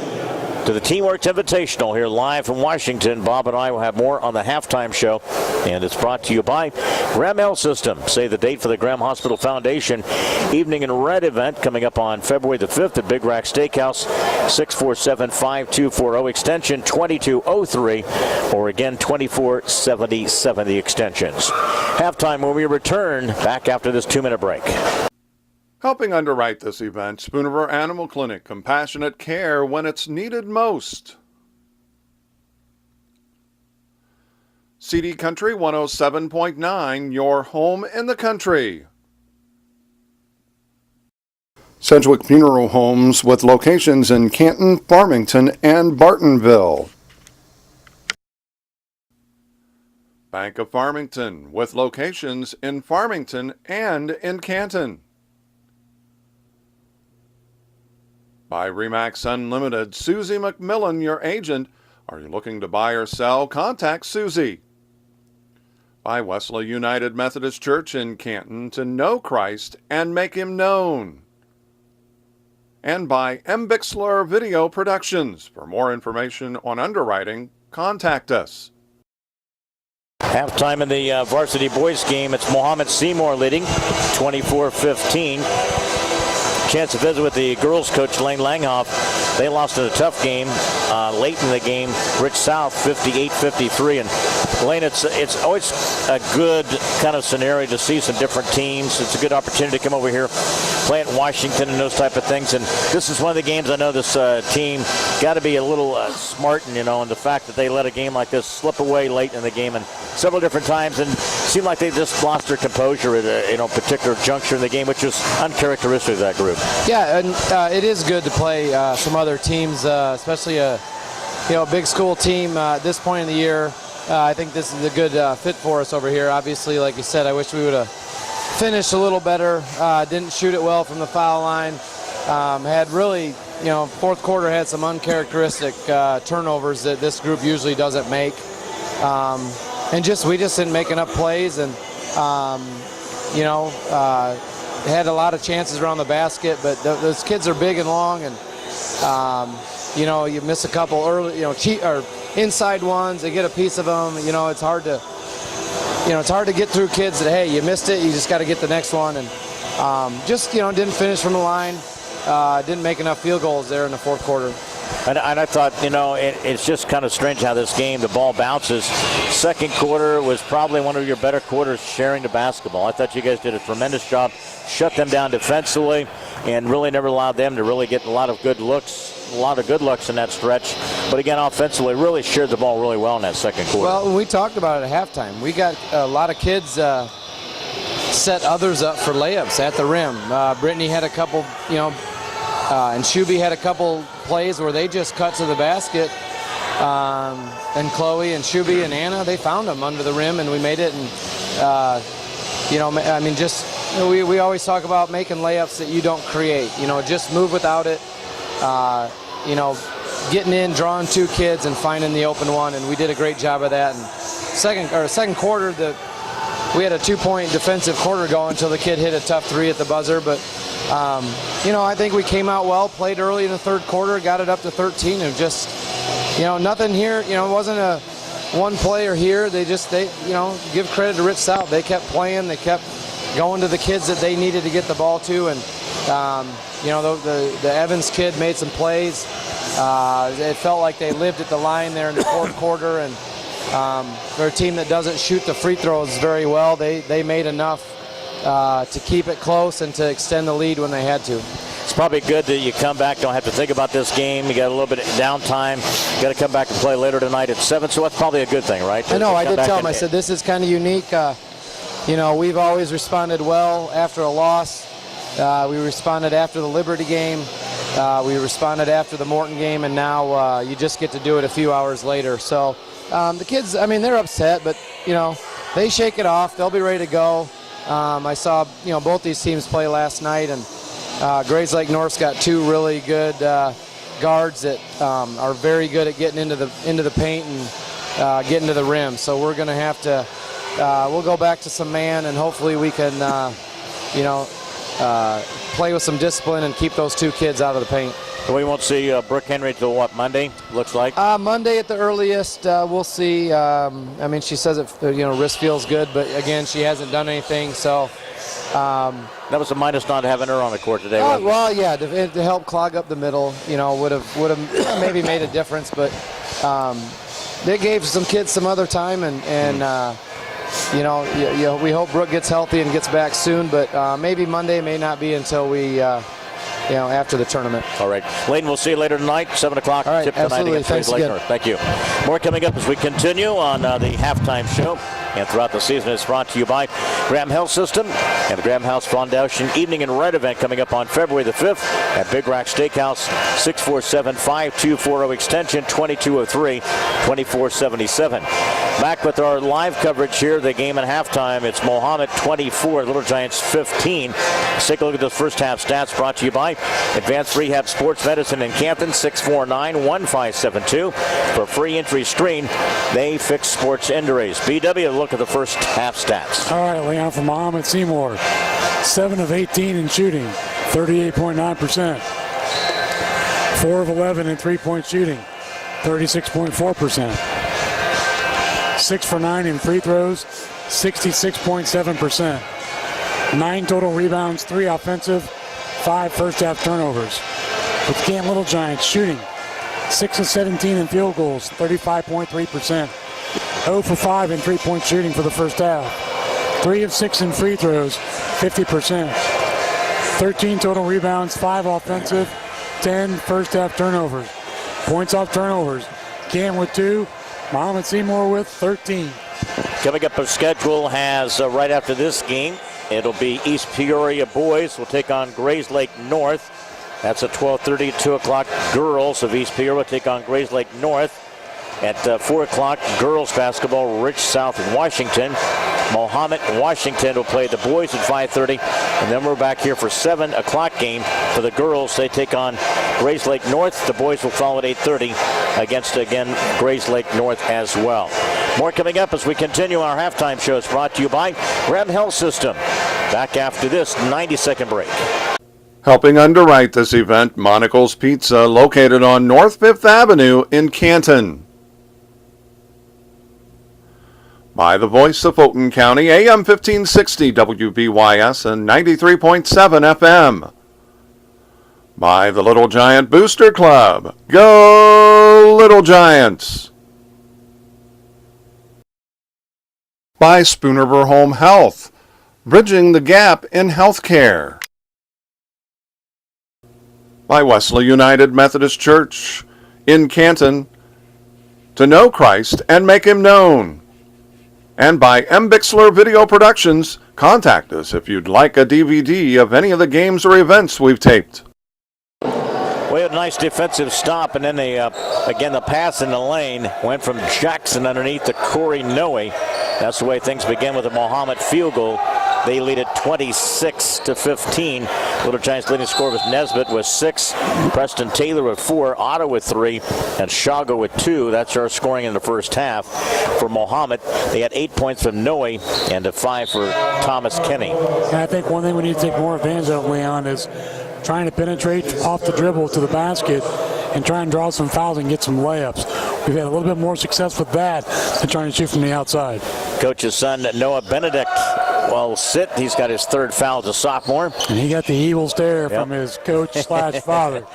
to the Team Works Invitational here live from Washington. Bob and I will have more on the halftime show, and it's brought to you by Graham Health System. Say the date for the Graham Hospital Foundation Evening in Red event coming up on February the 5th at Big Rack Steakhouse, 647-5240, extension 2203, or again 2477 the extensions. Halftime when we return back after this 2-minute break. Helping underwrite this event, Spoonerville Animal Clinic, compassionate care when it's needed most. CD Country 107.9, your home in the country. Sedgwick Funeral Homes with locations in Canton, Farmington, and Bartonville. Bank of Farmington with locations in Farmington and in Canton. By RE/MAX Unlimited, Susie McMillan, your agent. Are you looking to buy or sell? Contact Susie. By Wesley United Methodist Church in Canton, to know Christ and make him known. And by M. Bixler Video Productions. For more information on underwriting, contact us. Halftime in the varsity boys game. It's Mahomet-Seymour leading 24-15. Chance to visit with the girls coach Lane Langhoff. They lost in a tough game late in the game. Rich South 58-53. And Lane, it's always a good kind of scenario to see some different teams. It's a good opportunity to come over here, play at Washington and those type of things. And this is one of the games I know this team got to be a little smart in, in the fact that they let a game like this slip away late in the game and several different times, and seemed like they just lost their composure at a particular juncture in the game, which was uncharacteristic of that group. Yeah, and it is good to play some other teams, especially a big school team at this point in the year. I think this is a good fit for us over here. Obviously, like you said, I wish we would have finished a little better. Didn't shoot it well from the foul line. Had really, fourth quarter had some uncharacteristic turnovers that this group usually doesn't make. And we just didn't make enough plays, and had a lot of chances around the basket, but those kids are big and long, and you miss a couple early, cheat or inside ones. They get a piece of them. It's hard to get through kids that, hey, you missed it, you just got to get the next one, and didn't finish from the line. Didn't make enough field goals there in the fourth quarter. And I thought, it's just kind of strange how this game, the ball bounces. Second quarter was probably one of your better quarters sharing the basketball. I thought you guys did a tremendous job, shut them down defensively, and really never allowed them to really get a lot of good looks in that stretch. But again, offensively, really shared the ball really well in that second quarter. Well, we talked about it at halftime. We got a lot of kids set others up for layups at the rim. Brittany had a couple, and Shuby had a couple plays where they just cut to the basket. And Chloe and Shuby and Anna, they found them under the rim, and we made it. And we always talk about making layups that you don't create. Just move without it. Getting in, drawing two kids, and finding the open one, and we did a great job of that. And second quarter, we had a 2-point defensive quarter going until the kid hit a tough three at the buzzer. But I think we came out well, played early in the third quarter, got it up to 13, and just nothing here. It wasn't a one player here. They give credit to Rich South. They kept playing. They kept going to the kids that they needed to get the ball to, and the Evans kid made some plays. It felt like they lived at the line there in the fourth quarter, and they're a team that doesn't shoot the free throws very well. They made enough to keep it close and to extend the lead when they had to. It's probably good that you come back, don't have to think about this game. You got a little bit of downtime. You got to come back and play later tonight at 7, so that's probably a good thing, right? I know, I did tell them, I said, this is kind of unique. We've always responded well after a loss. We responded after the Liberty game. We responded after the Morton game, and now you just get to do it a few hours later. So the kids, they're upset, but, they shake it off. They'll be ready to go. I saw, both these teams play last night, and Grayslake North's got two really good guards that are very good at getting into the paint and getting to the rim. So we're going to have to we'll go back to some man, and hopefully we can play with some discipline and keep those two kids out of the paint. So we won't see Brooke Henry till what, Monday? Looks like Monday at the earliest. We'll see. She says it. Wrist feels good, but again, she hasn't done anything. So. That was a minus not having her on the court today. Well, yeah, to help clog up the middle, would have maybe made a difference, but they gave some kids some other time, and we hope Brooke gets healthy and gets back soon, but maybe Monday may not be until we. After the tournament. All right. Layton, we'll see you later tonight, 7 o'clock. All right, tip tonight absolutely. against Grayslake North. Thank you. More coming up as we continue on the halftime show. And throughout the season, it's brought to you by Graham Health System and the Graham House Foundation Evening and Red event coming up on February the 5th at Big Rock Steakhouse, 647-5240 extension 2203, 2477. Back with our live coverage here, the game at halftime. It's Mahomet 24, Little Giants 15. Let's take a look at those first half stats brought to you by Advanced Rehab Sports Medicine in Canton, 649-1572. For free entry screen, they fix sports injuries. BW, a look at the first half stats. All right, Leon from Mahomet-Seymour. 7 of 18 in shooting, 38.9%. 4 of 11 in three-point shooting, 36.4%. 6 for 9 in free throws, 66.7%. 9 total rebounds, 3 offensive, 5 first half turnovers. With Canton Little Giants shooting 6 of 17 in field goals, 35.3%. 0 for 5 in three-point shooting for the first half. 3 of 6 in free throws, 50%. 13 total rebounds, 5 offensive, 10 first half turnovers. Points off turnovers. Canton with 2, Mahomet-Seymour with 13. Coming up, our schedule has right after this game, it'll be East Peoria boys will take on Grayslake North. That's at 12:30, 2 o'clock. Girls of East Peoria take on Grayslake North. At 4 o'clock, girls basketball, Rich South Washington. Mahomet Washington will play the boys at 5:30. And then we're back here for 7 o'clock game for the girls. They take on Grayslake North. The boys will follow at 8:30 against, again, Grayslake North as well. More coming up as we continue our halftime show. It's brought to you by Graham Health System. Back after this 90-second break. Helping underwrite this event, Monocle's Pizza, located on North 5th Avenue in Canton. By the voice of Fulton County, AM 1560 WBYS and 93.7 FM. By the Little Giant Booster Club. Go Little Giants! By Spoonerver Home Health, bridging the gap in healthcare. By Wesley United Methodist Church in Canton, to know Christ and make him known. And by M. Bixler Video Productions, contact us if you'd like a DVD of any of the games or events we've taped. We had a nice defensive stop, and then again the pass in the lane went from Jackson underneath to Corey Noe. That's the way things began with a Mahomet field goal. They lead it 26-15. Little Giants' leading scorer was Nesbitt with 6, Preston Taylor with 4, Otto with 3, and Shago with 2. That's our scoring in the first half for Mahomet. They had 8 points from Noe and 5 for Thomas Kenny. And I think one thing we need to take more advantage of, Leon, is trying to penetrate off the dribble to the basket and try and draw some fouls and get some layups. We've had a little bit more success with that than trying to shoot from the outside. Coach's son, Noah Benedict, will sit. He's got his third foul as a sophomore. And he got the evil stare from his coach/father.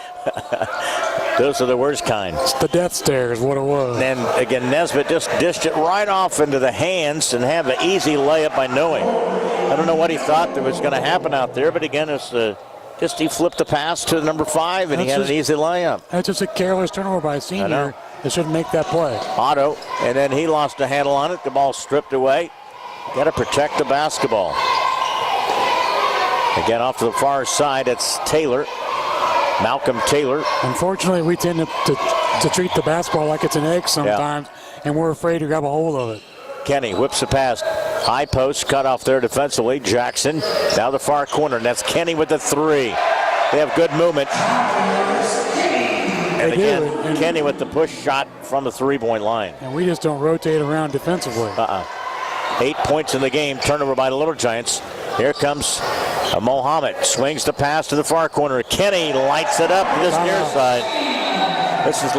Those are the worst kind. It's the death stare is what it was. And again, Nesbitt just dished it right off into the hands and have an easy layup by Noe. I don't know what he thought that was going to happen out there, but again, it's he flipped the pass to number 5, and he had an easy layup. That's just a careless turnover by a senior. They shouldn't make that play. Otto, and then he lost a handle on it. The ball stripped away. Got to protect the basketball. Again, off to the far side, it's Taylor. Malcolm Taylor. Unfortunately, we tend to treat the basketball like it's an egg sometimes, and we're afraid to grab a hold of it. Kenny whips it past. High post, cut off there defensively. Jackson, now the far corner, and that's Kenny with the 3. They have good movement. And again, Kenny with the push shot from the 3-point line. And we just don't rotate around defensively. 8 points in the game. Turnover by the Little Giants. Here comes Mahomet. Swings the pass to the far corner. Kenny lights it up to this near side. This is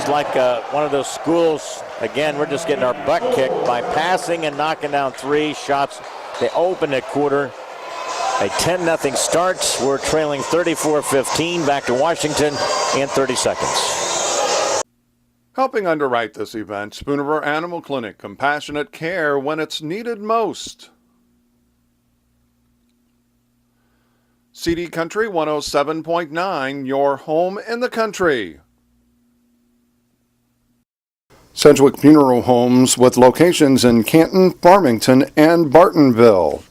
like one of those schools. Again, we're just getting our butt kicked by passing and knocking down 3 shots. They open at quarter. A 10-0 starts. We're trailing 34-15. Back to Washington in 30 seconds. Helping underwrite this event, Spooniver Animal Clinic, compassionate care when it's needed most. CD Country 107.9, your home in the country. Sedgwick Funeral Homes with locations in Canton, Farmington, and Bartonville.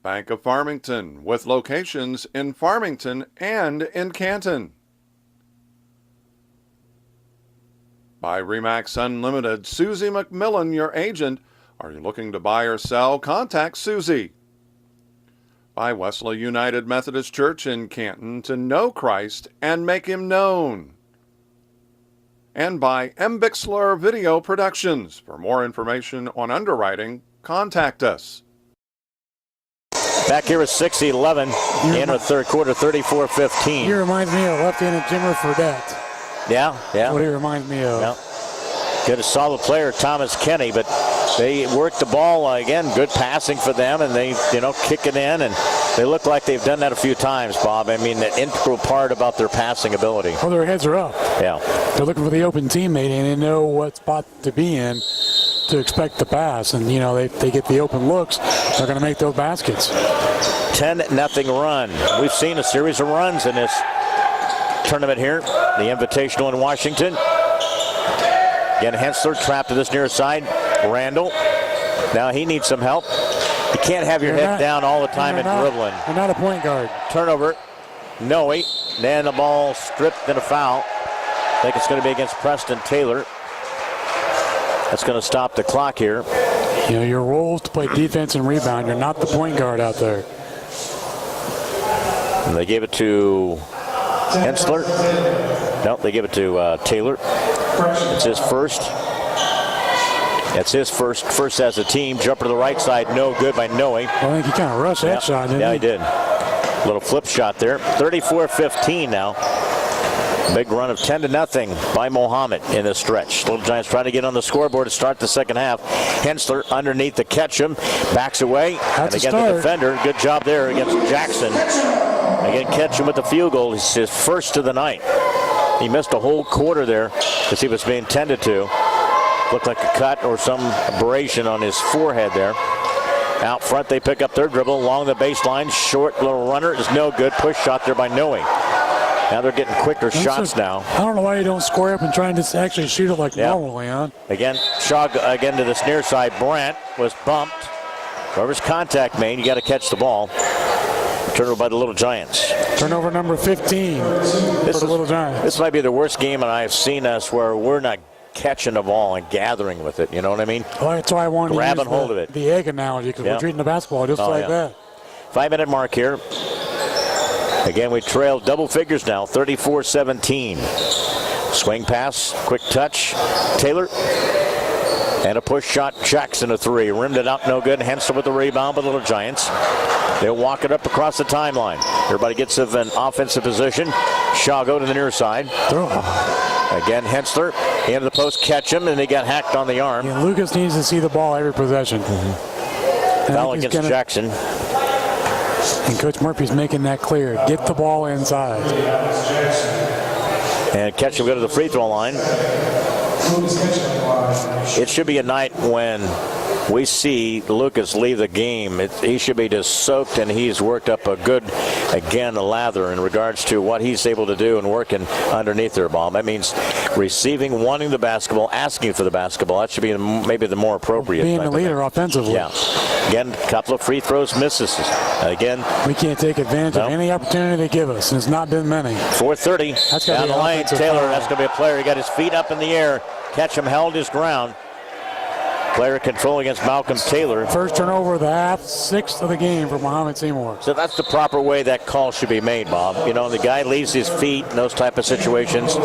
Bank of Farmington with locations in Farmington and in Canton. By RE/MAX Unlimited, Susie McMillan, your agent. Are you looking to buy or sell? Contact Susie. By Wesley United Methodist Church in Canton, to know Christ and make him known. And by M. Bixler Video Productions. For more information on underwriting, contact us. Back here is 6-11 in the third quarter, 34-15. He reminds me of left-handed Jimmer Fredette. Yeah. That's what he reminds me of. Yeah. Good, a solid player, Thomas Kenny, but they work the ball again. Good passing for them, and they, kick it in, and they look like they've done that a few times, Bob. I mean, an integral part about their passing ability. Well, their heads are up. Yeah. They're looking for the open teammate, and they know what spot to be in to expect the pass. And, they get the open looks, they're going to make those baskets. 10-0 run. We've seen a series of runs in this tournament here. The Invitational in Washington. Again, Hensler trapped to this near side. Randall. Now he needs some help. You can't have your head down all the time and dribbling. They're not a point guard. Turnover. Noe. Then the ball stripped and a foul. I think it's going to be against Preston Taylor. That's going to stop the clock here. Your role is to play defense and rebound. You're not the point guard out there. And they gave it to Hensler. No, they give it to Taylor. It's his first. It's his first as a team. Jumper to the right side, no good by Noe. I think he kind of rushed that shot, didn't he? Yeah, he did. Little flip shot there. 34-15 now. Big run of 10-0 by Mahomet in this stretch. Little Giants trying to get on the scoreboard to start the second half. Hensler underneath to Ketchum. Backs away. That's and again, the defender. Good job there against Jackson. Again, Ketchum with the field goal. It's his first of the night. He missed a whole quarter there because he was being tended to. Looked like a cut or some abrasion on his forehead there. Out front, they pick up their dribble along the baseline. Short little runner is no good. Push shot there by Noe. Now they're getting quicker shots now. I don't know why you don't square up and try and just actually shoot it like normal, Leon. Again, Shaw again to this near side. Brandt was bumped. Whoever's contact made, you got to catch the ball. Turnover by the Little Giants. Turnover number 15 for the Little Giants. This might be the worst game I have seen us where we're not catching the ball and gathering with it. You know what I mean? Well, that's why I wanted to use hold of it. The egg analogy, because we're treating the basketball just like that. 5-minute mark here. Again, we trail double figures now, 34-17. Swing pass, quick touch. Taylor. And a push shot, Jackson a 3. Rimmed it up, no good. Hensler with the rebound by the Little Giants. They'll walk it up across the timeline. Everybody gets in offensive position. Shaw go to the near side. Again, Hensler Into the post, catch him, and he got hacked on the arm. Yeah, Lucas needs to see the ball every possession. Foul against Jackson. And Coach Murphy's making that clear. Get the ball inside. And Ketchum go to the free throw line. It should be a night when we see Lucas leave the game. He should be just soaked, and he's worked up a good, again, lather in regards to what he's able to do and working underneath their ball. That means receiving, wanting the basketball, asking for the basketball. That should be maybe the more appropriate. Being the leader offensively. Yeah. Again, a couple of free throws, misses. Again, we can't take advantage of any opportunity they give us, and it's not been many. 4:30 down the lane. Taylor, that's going to be a player. He got his feet up in the air. Ketchum held his ground. Player control against Malcolm Taylor. First turnover of the half, 6th of the game for Mahomet-Seymour. So that's the proper way that call should be made, Bob. You know, the guy leaves his feet in those type of situations.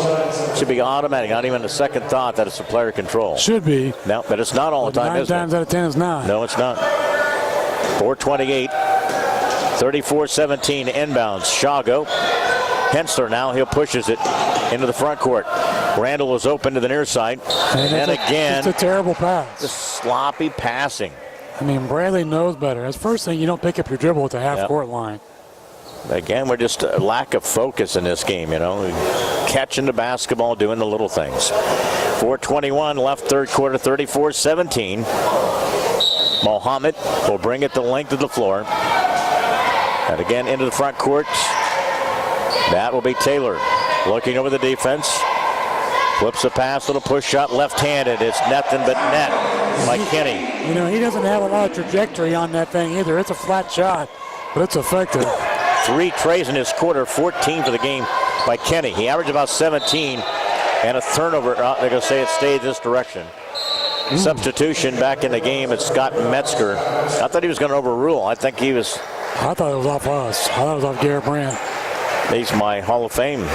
Should be automatic, not even a second thought that it's a player control. Should be. No, but it's not all the time, is it? 9 times out of 10 it's not. No, it's not. 4:28, 34-17 inbounds. Shago. Hensler now, he'll pushes it into the front court. Randall is open to the near side. And again, it's a terrible pass. Just sloppy passing. I mean, Bradley knows better. That's the first thing, you don't pick up your dribble at the half-court line. Again, we're just a lack of focus in this game, you know. Catching the basketball, doing the little things. 4:21 left third quarter, 34-17. Mahomet will bring it the length of the floor. And again, into the front court. That will be Taylor looking over the defense. Flips a pass, little push shot, left-handed. It's nothing but net by Kenny. You know, he doesn't have a lot of trajectory on that thing either. It's a flat shot, but it's effective. 3 trays in his quarter, 14 for the game by Kenny. He averaged about 17 and a turnover. They're going to say it stayed this direction. Substitution back in the game at Scott Metzger. I thought he was going to overrule. I thought it was off us. I thought it was off Garrett Brandt. He's my Hall of Fame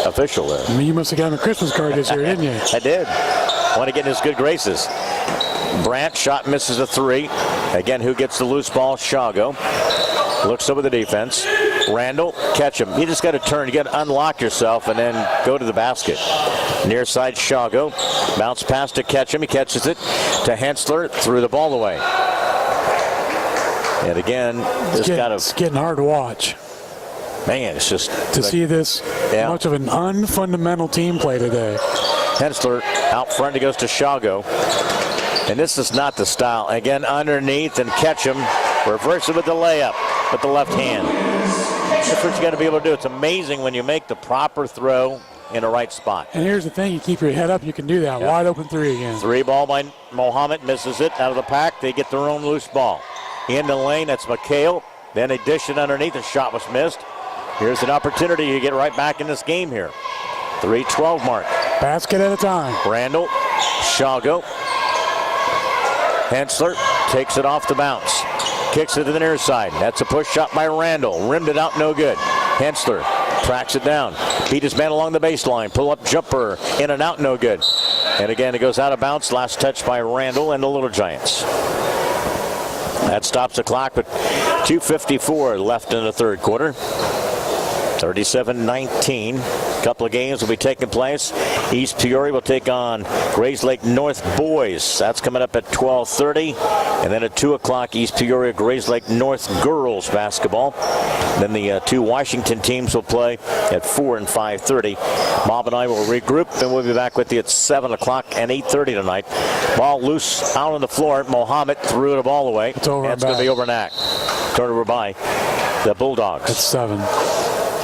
official there. I mean, you must have got him a Christmas card this year, didn't you? I did. Want to get in his good graces. Brandt shot misses a 3. Again, who gets the loose ball? Shago. Looks over the defense. Randall, catch him. You just got to turn. You got to unlock yourself and then go to the basket. Near side, Shago. Bounce pass to Ketchum. He catches it to Hensler. Threw the ball away. And again, it's getting hard to watch. Man, it's just to see this much of an unfundamental team play today. Hensler out front. He goes to Shago. And this is not the style. Again, underneath and Ketchum. Reverse it with the layup with the left hand. That's what you got to be able to do. It's amazing when you make the proper throw in the right spot. And here's the thing. You keep your head up, you can do that. Wide open 3 again. 3 ball by Mahomet. Misses it out of the pack. They get their own loose ball. In the lane, that's McHale. Then they dish it underneath. The shot was missed. Here's an opportunity to get right back in this game here. 3:12 mark. Basket at a time. Randall, Shago. Hensler takes it off the bounce. Kicks it to the near side. That's a push shot by Randall. Rimmed it out, no good. Hensler tracks it down. Beat his man along the baseline. Pull up jumper. In and out, no good. And again, it goes out of bounds. Last touch by Randall and the Little Giants. That stops the clock, but 2:54 left in the third quarter. 37-19. A couple of games will be taking place. East Peoria will take on Grayslake North boys. That's coming up at 12:30. And then at 2 o'clock, East Peoria Grayslake North girls basketball. Then the 2 Washington teams will play at 4 and 5:30. Bob and I will regroup, and we'll be back with you at 7 o'clock and 8:30 tonight. Ball loose out on the floor. Mahomet threw the ball away. It's over. It's going to be over and back. Turnover by the Bulldogs. It's 7.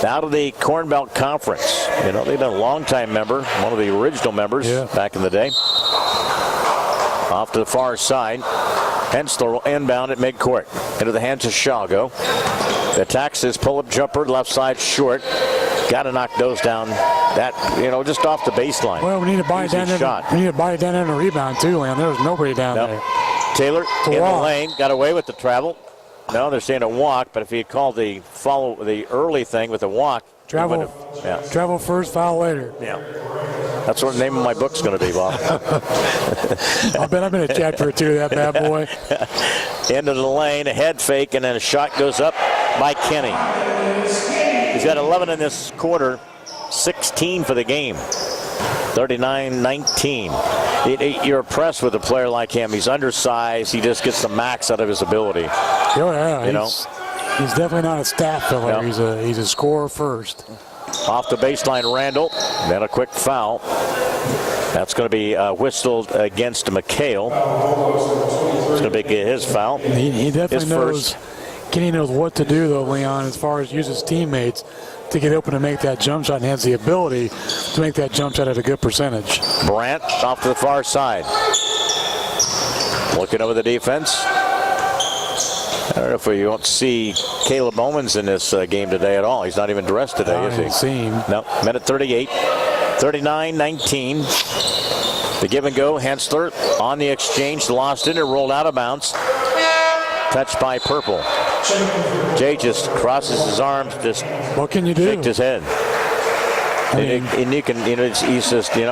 Out of the Corn Belt Conference. You know, they've been a longtime member, one of the original members back in the day. Off to the far side. Hensler will inbound at midcourt. Into the hands of Shago. The attack says pull-up jumper, left side short. Got to knock those down. That, you know, just off the baseline. Well, we need to buy it down there. We need to buy it down there in a rebound, too, Leon. There was nobody down there. Taylor in the lane. Got away with the travel. No, they're saying a walk, but if he had called the early thing with a walk, travel first, foul later. Yeah, that's what the name of my book's going to be, Bob. I bet I'm in a chapter or 2 of that bad boy. Into the lane, a head fake, and then a shot goes up by Kenny. He's got 11 in this quarter, 16 for the game. 39-19. You're impressed with a player like him. He's undersized. He just gets the max out of his ability. Oh, yeah. He's definitely not a stat filler. Yep. He's a scorer first. Off the baseline, Randall. Then a quick foul. That's going to be whistled against McHale. It's going to be his foul. He definitely knows. Kenny knows what to do, though, Leon, as far as use his teammates to get open and make that jump shot, and has the ability to make that jump shot at a good percentage. Brandt off to the far side. Looking over the defense. I don't know if you won't see Caleb Owens in this game today at all. He's not even dressed today, is he? I see him. No, minute 38. 39-19. The give and go. Hensler on the exchange. Lost it and rolled out of bounds. Touched by Purple. Jay just crosses his arms, just what can you do? Shaked his head. And you can, he's just, you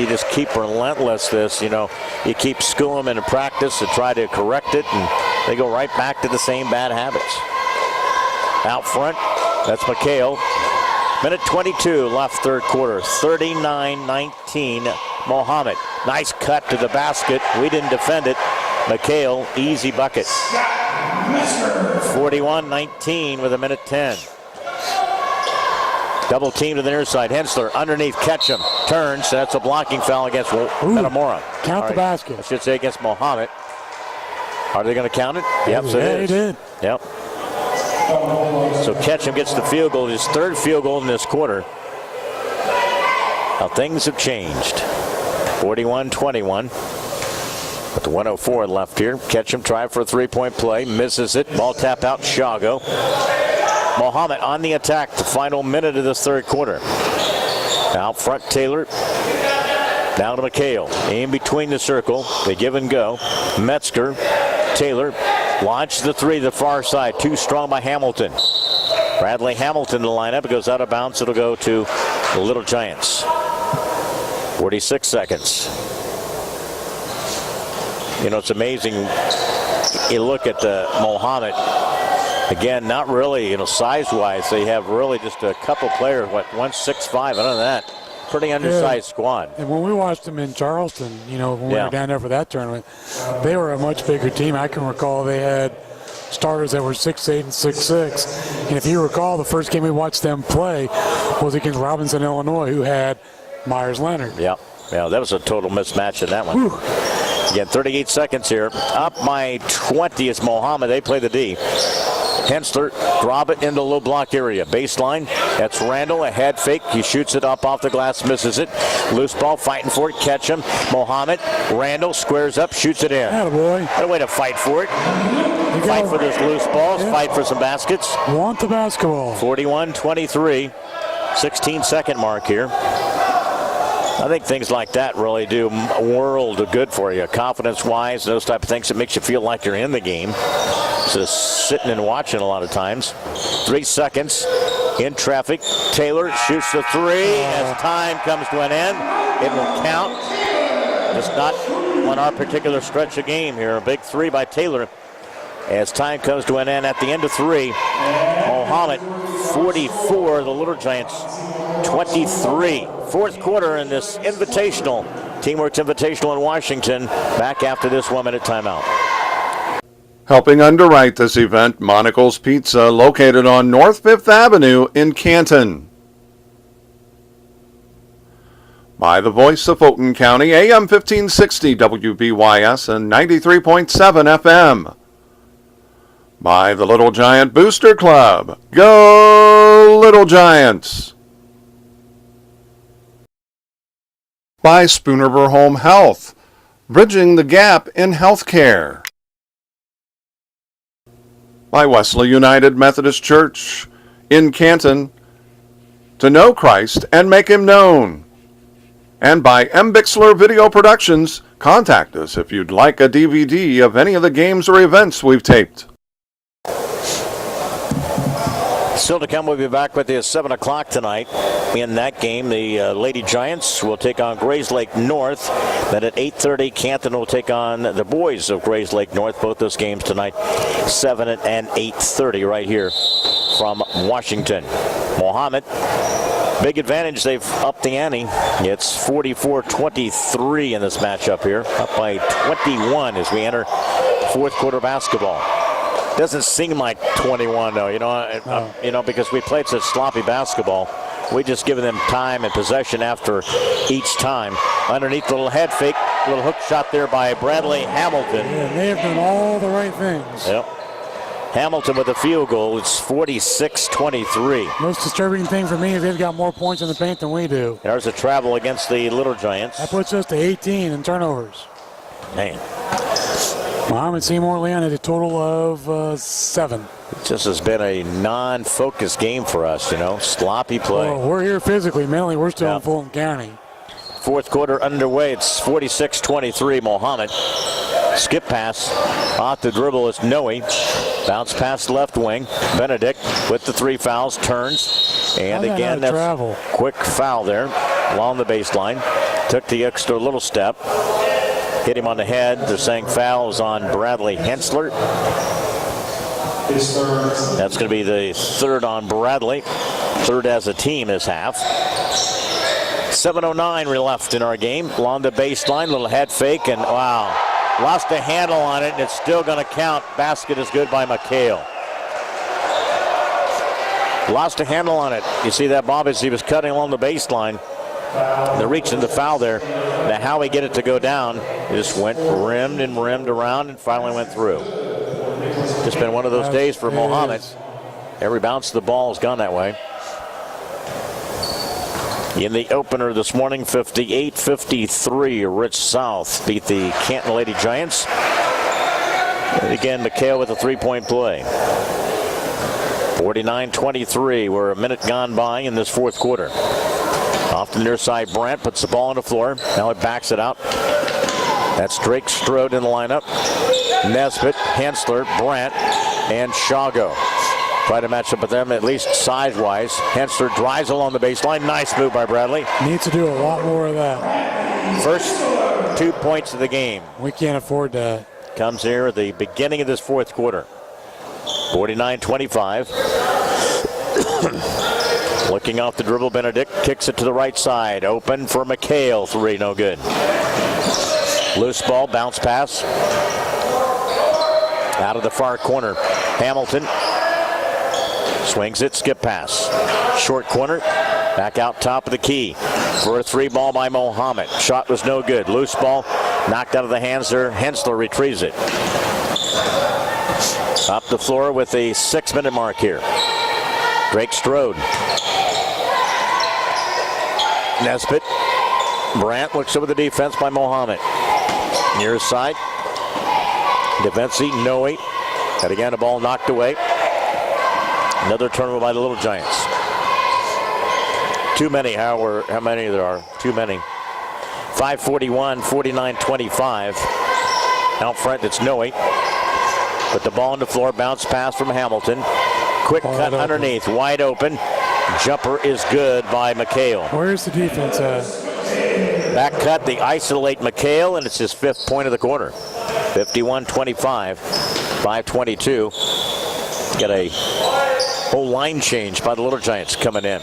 just keep relentless. You keep schooling them in practice to try to correct it, and they go right back to the same bad habits. Out front, that's McHale. Minute 22 left third quarter. 39-19. Mahomet. Nice cut to the basket. We didn't defend it. McHale, easy bucket. 41-19 with a minute 10. Double team to the near side. Hensler underneath, Ketchum. Turns. That's a blocking foul against Metamora. Count the basket. I should say against Mahomet. Are they going to count it? Yep, so yeah, it is. He did. Yep. So Ketchum gets the field goal, his third field goal in this quarter. Now things have changed. 41-21. With 1:04 left here. Ketchum tried for a three-point play. Misses it. Ball tap out. Shago. Mahomet on the attack. The final minute of this third quarter. Out front, Taylor. Down to McHale. In between the circle. They give and go. Metzger. Taylor. Launch the three to the far side. Too strong by Hamilton. Bradley Hamilton in the lineup. It goes out of bounds. It'll go to the Little Giants. 46 seconds. It's amazing. You look at the Mahomet. Again, not really, size-wise. They have really just a couple players, 165. Other than that, pretty undersized squad. And when we watched them in Charleston, when we were down there for that tournament, they were a much bigger team. I can recall they had starters that were 6'8" and 6'6". And if you recall, the first game we watched them play was against Robinson, Illinois, who had Myers Leonard. Yeah, that was a total mismatch in that one. Whew. Again, 38 seconds here. Up by 20 is Mahomet. They play the D. Hensler, drop it into the low block area. Baseline, that's Randall, a head fake. He shoots it up off the glass, misses it. Loose ball, fighting for it, Ketchum. Mahomet, Randall squares up, shoots it in. Attaboy. What a way to fight for it. Fight for those loose balls, fight for some baskets. Want the basketball. 41-23, 16-second mark here. I think things like that really do a world of good for you, confidence-wise, those type of things. It makes you feel like you're in the game. Just sitting and watching a lot of times. 3 seconds in traffic. Taylor shoots the three. As time comes to an end, it will count. Just not on our particular stretch of game here. A big three by Taylor. As time comes to an end at the end of three, Mahomet 44, the Little Giants 23. Fourth quarter in this Invitational, Teamworks Invitational in Washington. Back after this 1-minute timeout. Helping underwrite this event, Monocle's Pizza, located on North 5th Avenue in Canton. By the voice of Fulton County, AM 1560 WBYS and 93.7 FM. By the Little Giant Booster Club. Go Little Giants! By Spoonerver Home Health, bridging the gap in healthcare. By Wesley United Methodist Church in Canton, to know Christ and make him known. And by M. Bixler Video Productions, contact us if you'd like a DVD of any of the games or events we've taped. Still to come, we'll be back with you at 7 o'clock tonight. In that game, the Lady Giants will take on Grayslake North. Then at 8:30, Canton will take on the boys of Grayslake North. Both those games tonight, 7 and 8:30 right here from Washington. Mahomet Big advantage. They've upped the ante. It's 44-23 in this matchup here. Up by 21 as we enter fourth quarter basketball. Doesn't seem like 21 though, because we played such sloppy basketball. We just given them time and possession after each time. Underneath, little head fake, little hook shot there by Bradley Hamilton. Yeah, they have done all the right things. Yep. Hamilton with a field goal. It's 46-23. Most disturbing thing for me is they've got more points in the paint than we do. There's a travel against the Little Giants. That puts us to 18 in turnovers. Man. Mahomet-Seymour Leon had a total of 7. It just has been a non-focused game for us, sloppy play. Well, we're here physically. Mentally, we're still in Fulton County. Fourth quarter underway. It's 46-23. Mahomet. Skip pass. Off the dribble is Noe. Bounce pass left wing. Benedict with the 3 fouls. Turns. And again, that's travel. Quick foul there along the baseline. Took the extra little step. Hit him on the head. They're saying foul is on Bradley Hensler. That's going to be the third on Bradley. Third as a team this half. 7:09 left in our game. Along the baseline, little head fake, and wow. Lost a handle on it, and it's still going to count. Basket is good by McHale. Lost a handle on it. You see that, Bob, as he was cutting along the baseline. They're reaching the foul there. Now how he get it to go down, it just went rimmed and rimmed around and finally went through. Just been one of those days for Mahomet. Every bounce of the ball has gone that way. In the opener this morning, 58-53, Rich South beat the Canton Lady Giants. And again, McHale with a 3-point play. 49-23, we're a minute gone by in this fourth quarter. Off the near side, Brandt puts the ball on the floor. Now it backs it out. That's Drake Strode in the lineup. Nesbitt, Hensler, Brandt, and Shago. Try to match up with them, at least size-wise. Hensler drives along the baseline. Nice move by Bradley. Needs to do a lot more of that. First 2 points of the game. We can't afford that. Comes here at the beginning of this fourth quarter. 49-25. Looking off the dribble, Benedict kicks it to the right side. Open for McHale. 3, no good. Loose ball, bounce pass. Out of the far corner. Hamilton swings it, skip pass. Short corner, back out top of the key. For a 3 ball by Mahomet. Shot was no good. Loose ball, knocked out of the hands there. Hensler retrieves it. Up the floor with a 6-minute mark here. Drake Strode. Nesbitt. Brandt looks over the defense by Mahomet. Near side. Defensive, Noe. And again, the ball knocked away. Another turnover by the Little Giants. Too many, how many there are? Too many. 5:41, 49-25. Out front, it's Noe. Put the ball on the floor, bounce pass from Hamilton. Quick cut underneath, wide open. Jumper is good by McHale. Where's the defense at? Back cut, they isolate McHale, and it's his 5th point of the quarter. 51-25, 5:22. Got a whole line change by the Little Giants coming in.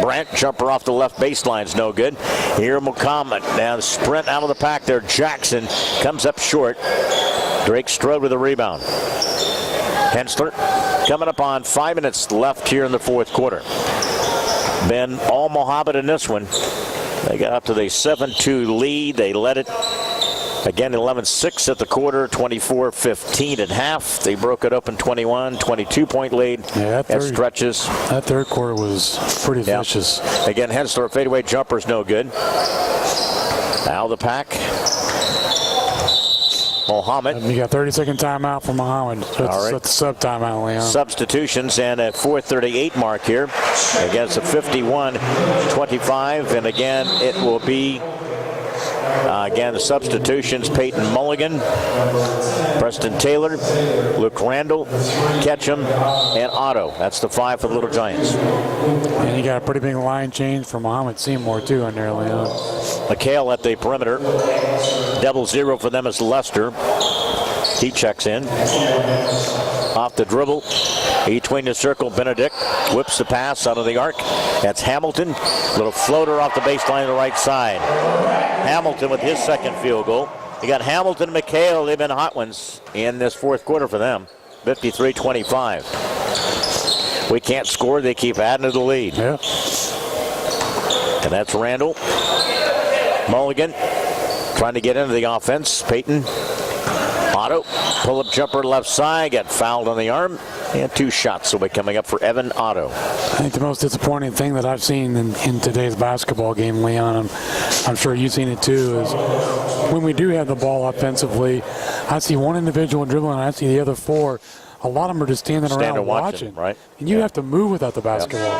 Brandt, jumper off the left baseline's no good. Here Muhammad, now the sprint out of the pack there. Jackson comes up short. Drake Strode with a rebound. Hensler coming up on 5 minutes left here in the fourth quarter. Been all Mahomet in this one. They got up to the 7-2 lead. They led it again 11-6 at the quarter, 24-15 at half. They broke it open 22-point lead. Yeah, that stretches. That third quarter was pretty vicious. Again, Hensler, fadeaway jumper's no good. Out of the pack. Mahomet. You got 30-second timeout for Mahomet. So it's a sub timeout, Leon. Substitutions and a 4:38 mark here against a 51-25. And again, it will be again the substitutions: Peyton Mulligan, Preston Taylor, Luke Randall, Ketchum, and Otto. That's the 5 for the Little Giants. And you got a pretty big line change for Mahomet-Seymour too on there, Leon. McHale at the perimeter. 0 for them is Lester. He checks in. off the dribble. Between the circle, Benedict whips the pass out of the arc. That's Hamilton. Little floater off the baseline to the right side. Hamilton with his second field goal. You got Hamilton and McHale. They've been hot ones in this fourth quarter for them. 53-25. We can't score. They keep adding to the lead. Yeah. And that's Randall. Mulligan trying to get into the offense. Peyton. Otto. Pull-up jumper left side. Got fouled on the arm. And 2 shots will be coming up for Evan Otto. I think the most disappointing thing that I've seen in today's basketball game, Leon, I'm sure you've seen it too, is when we do have the ball offensively, I see one individual dribbling and I see the other 4. A lot of them are just standing around watching. Right? And you have to move without the basketball.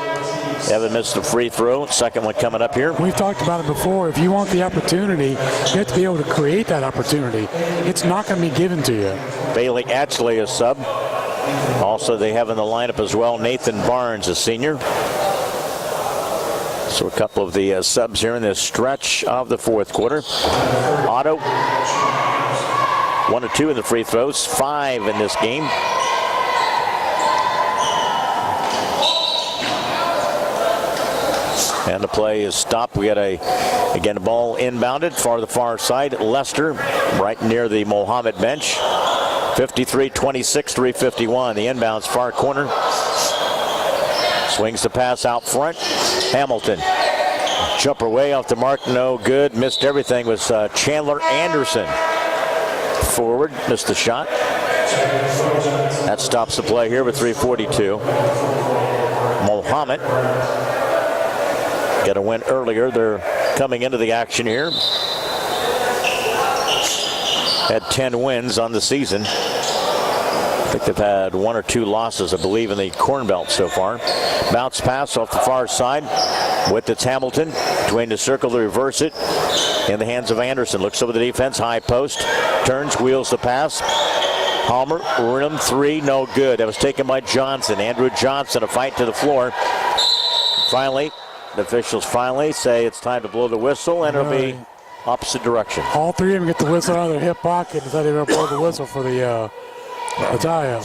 Evan missed a free throw. Second one coming up here. We've talked about it before. If you want the opportunity, you have to be able to create that opportunity. It's not going to be given to you. Bailey Atchley is sub. Also, they have in the lineup as well Nathan Barnes, a senior. So a couple of the subs here in this stretch of the fourth quarter. Otto, 1 of 2 in the free throws, 5 in this game. And the play is stopped. We got again, the ball inbounded far to the far side. Lester right near the Mahomet bench. 53-26, 3:51. The inbounds far corner. Swings the pass out front. Hamilton. Jumper way off the mark. No good. Missed everything. Was Chandler Anderson. Forward. Missed the shot. That stops the play here with 3:42. Mahomet. Got a win earlier. They're coming into the action here. Had 10 wins on the season. I think they've had 1 or 2 losses, I believe, in the Corn Belt so far. Bounce pass off the far side. With it's Hamilton. Between the circle to reverse it. In the hands of Anderson. Looks over the defense. High post. Turns. Wheels the pass. Palmer. Rim 3. No good. That was taken by Johnson. Andrew Johnson. A fight to the floor. Finally, the officials finally say it's time to blow the whistle, and it'll be opposite direction. All 3 of them get the whistle out of their hip pocket instead of blow the whistle for the tie-up.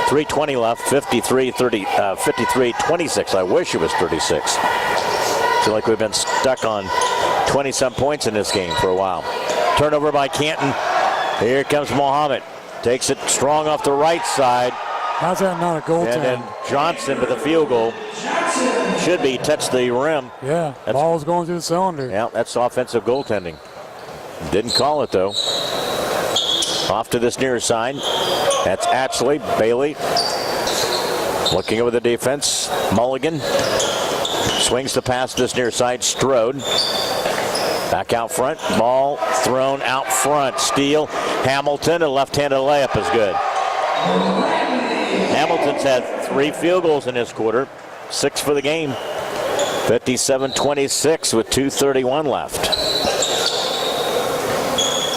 3:20 left, 53-26. I wish it was 36. I feel like we've been stuck on 20-some points in this game for a while. Turnover by Canton. Here comes Mahomet. Takes it strong off the right side. How's that not a goaltend? And then Johnson with a field goal. Should be touched the rim. Yeah, ball was going through the cylinder. Yeah, that's offensive goaltending. Didn't call it though. Off to this near side. That's Atchley. Bailey looking over the defense. Mulligan swings the pass to this near side. Strode back out front. Ball thrown out front. Steal. Hamilton. A left-handed layup is good. Hamilton's had 3 field goals in this quarter. 6 for the game. 57-26 with 2:31 left.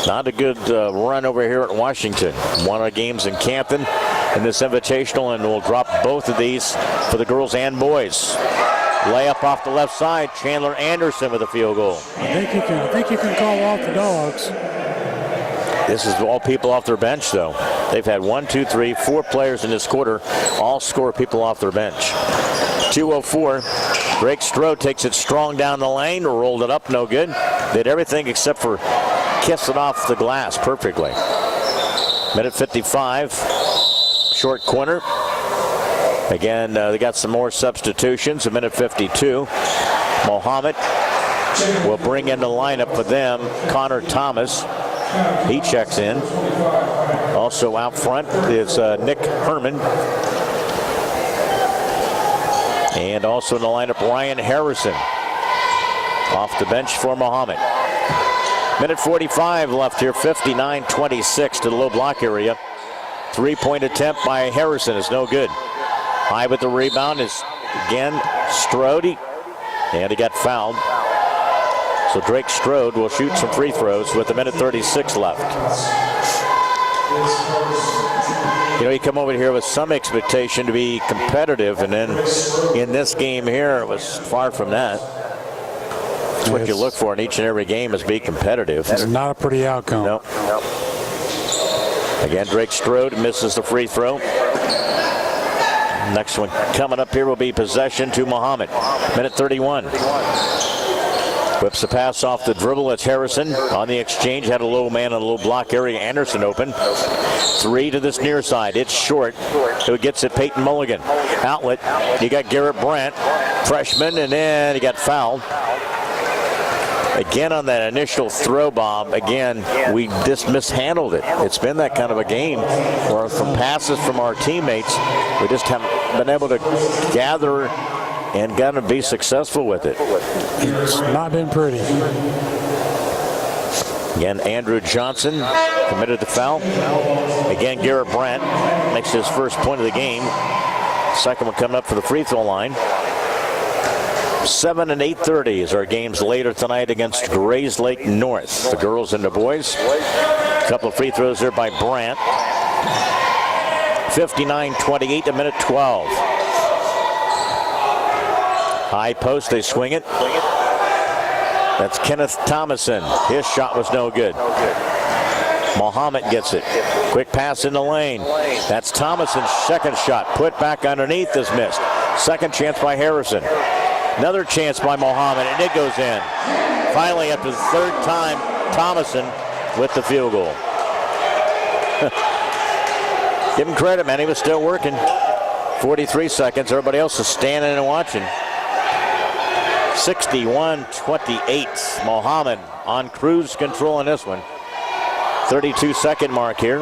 Not a good run over here at Washington. 1 of the games in Canton in this invitational, and we'll drop both of these for the girls and boys. Layup off the left side. Chandler Anderson with a field goal. I think you can call off the Dogs. This is all people off their bench, though. They've had 1, 2, 3, 4 players in this quarter. All score people off their bench. 2:04. Drake Strode takes it strong down the lane. Rolled it up. No good. Did everything except for kiss it off the glass perfectly. Minute 55. Short corner. Again, they got some more substitutions. A minute 52. Mahomet will bring in the lineup for them. Connor Thomas. He checks in. Also out front is Nick Herman. And also in the lineup, Ryan Harrison. Off the bench for Mahomet. Minute 45 left here, 59-26 to the low block area. 3-point attempt by Harrison is no good. High with the rebound is, again, Strode. And he got fouled. So Drake Strode will shoot some free throws with a minute 36 left. You know, you come over here with some expectation to be competitive, and then in this game here, it was far from that. That's what you look for in each and every game, is be competitive. It's not a pretty outcome. Nope. Again, Drake Strode misses the free throw. Next one coming up here will be possession to Mahomet. Minute 31. Whips the pass off the dribble. It's Harrison on the exchange. Had a low man in a low block area. Anderson open. Three to this near side. It's short. Who gets it? Peyton Mulligan. Outlet. You got Garrett Brandt, freshman, and then he got fouled. Again on that initial throw, Bob, again, we just mishandled it. It's been that kind of a game where from passes from our teammates, we just haven't been able to gather and got to be successful with it. It's not been pretty. Again, Andrew Johnson committed the foul. Again, Garrett Brandt makes his first point of the game. Second one coming up for the free throw line. 7 and 8:30 is our games later tonight against Grayslake North. The girls and the boys. A couple of free throws there by Brandt. 59-28 to minute 12. High post, they swing it. That's Kenneth Thomason. His shot was no good. Mahomet gets it. Quick pass in the lane. That's Thomason's second shot. Put back underneath is missed. Second chance by Harrison. Another chance by Mahomet, and it goes in. Finally, after the third time, Thomason with the field goal. Give him credit, man. He was still working. 43 seconds. Everybody else is standing and watching. 61-28. Mahomet on cruise control in this one. 32-second mark here.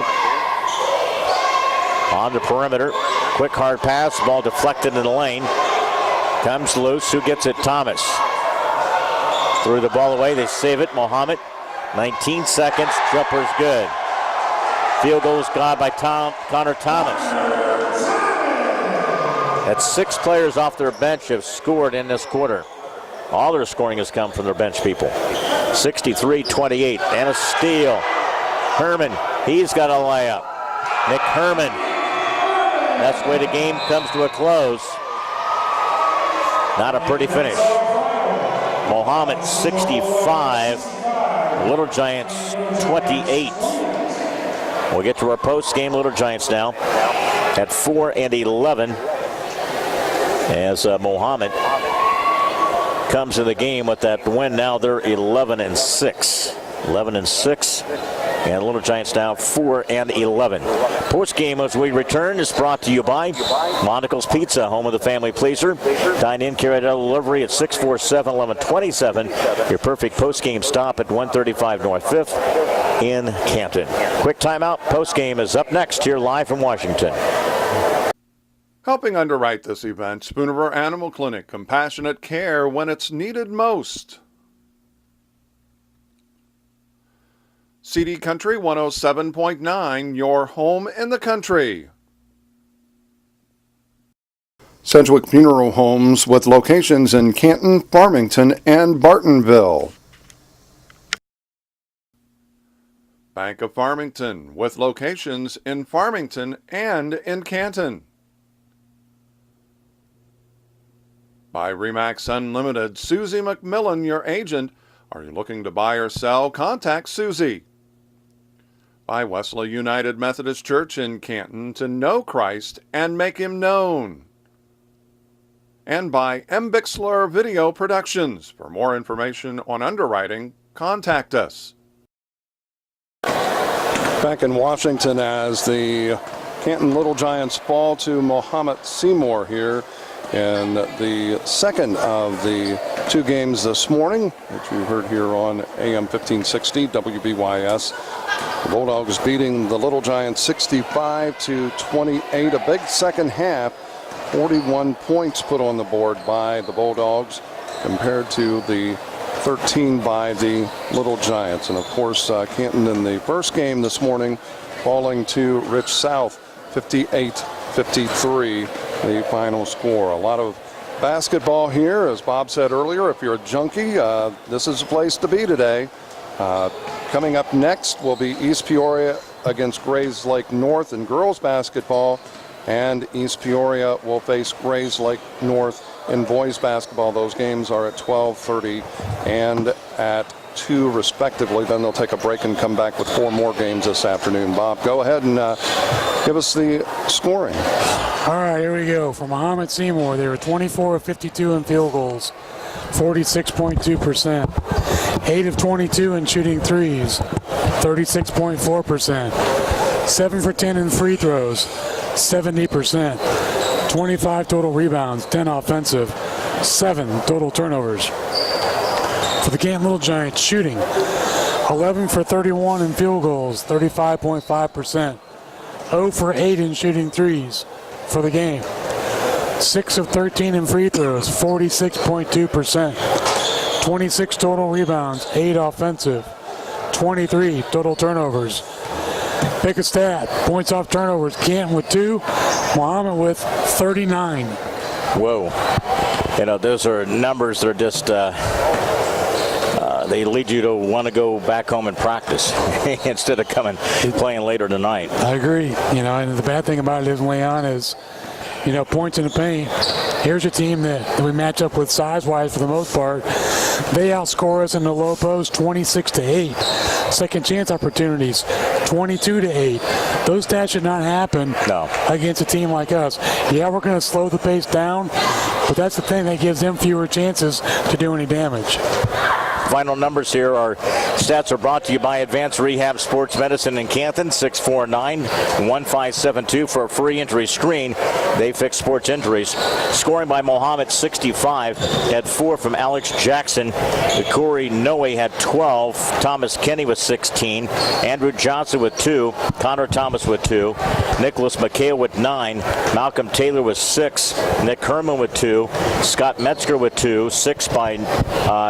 On the perimeter. Quick hard pass. Ball deflected in the lane. Comes loose. Who gets it? Thomas. Threw the ball away. They save it. Mahomet. 19 seconds. Jumper's good. Field goal is got by Connor Thomas. That's 6 players off their bench have scored in this quarter. All their scoring has come from their bench people. 63-28. And a steal. Herman. He's got a layup. Nick Herman. That's the way the game comes to a close. Not a pretty finish. Mahomet 65, Little Giants 28. We'll get to our post-game Little Giants now at 4 and 11 as Mahomet comes in the game with that win. Now they're 11 and 6. 11 and 6. And Little Giants now 4 and 11. Post game as we return is brought to you by Monticle's Pizza, home of the family pleaser. Dine in, carry out delivery at 647-1127. Your perfect post game stop at 135 North 5th in Canton. Quick timeout. Post game is up next here live from Washington. Helping underwrite this event, Spoonriver Animal Clinic, compassionate care when it's needed most. CD Country 107.9, your home in the country. Sedgwick Funeral Homes with locations in Canton, Farmington, and Bartonville. Bank of Farmington with locations in Farmington and in Canton. By RE/MAX Unlimited, Susie McMillan, your agent. Are you looking to buy or sell? Contact Susie. By Wesley United Methodist Church in Canton, to know Christ and make him known. And by M. Bixler Video Productions. For more information on underwriting, contact us. Back in Washington as the Canton Little Giants fall to Mahomet-Seymour here in the second of the 2 games this morning, which you heard here on AM 1560 WBYS. The Bulldogs beating the Little Giants 65-28. A big second half. 41 points put on the board by the Bulldogs compared to the 13 by the Little Giants. And of course, Canton in the first game this morning falling to Rich South 58-53, the final score. A lot of basketball here. As Bob said earlier, if you're a junkie, this is a place to be today. Coming up next will be East Peoria against Grayslake North in girls basketball, and East Peoria will face Grayslake North in boys basketball. Those games are at 12:30 and at 2 respectively. Then they'll take a break and come back with 4 more games this afternoon. Bob, go ahead and give us the scoring. All right, here we go. For Mahomet-Seymour, they were 24 of 52 in field goals, 46.2%. 8 of 22 in shooting threes, 36.4%. 7 for 10 in free throws, 70%. 25 total rebounds, 10 offensive, 7 total turnovers. For the Canton Little Giants, shooting 11 for 31 in field goals, 35.5%. 0 for 8 in shooting threes for the game. 6 of 13 in free throws, 46.2%. 26 total rebounds, 8 offensive, 23 total turnovers. Pick a stat, points off turnovers, Canton with 2, Mahomet with 39. Whoa. You know, those are numbers that are just, they lead you to want to go back home and practice instead of playing later tonight. I agree. You know, and the bad thing about it is, Leon, is, you know, points in the paint. Here's a team that we match up with size-wise for the most part. They outscore us in the low post 26-8. Second chance opportunities 22-8. Those stats should not happen against a team like us. Yeah, we're going to slow the pace down, but that's the thing that gives them fewer chances to do any damage. Final numbers here. Our stats are brought to you by Advanced Rehab Sports Medicine in Canton, 649-1572 for a free injury screen. They fix sports injuries. Scoring by Mahomet, 65. Had 4 from Alex Jackson. Corey Noe had 12. Thomas Kenny with 16. Andrew Johnson with 2. Connor Thomas with 2. Nicholas McHale with 9. Malcolm Taylor with 6. Nick Herman with 2. Scott Metzger with 2. 6 by,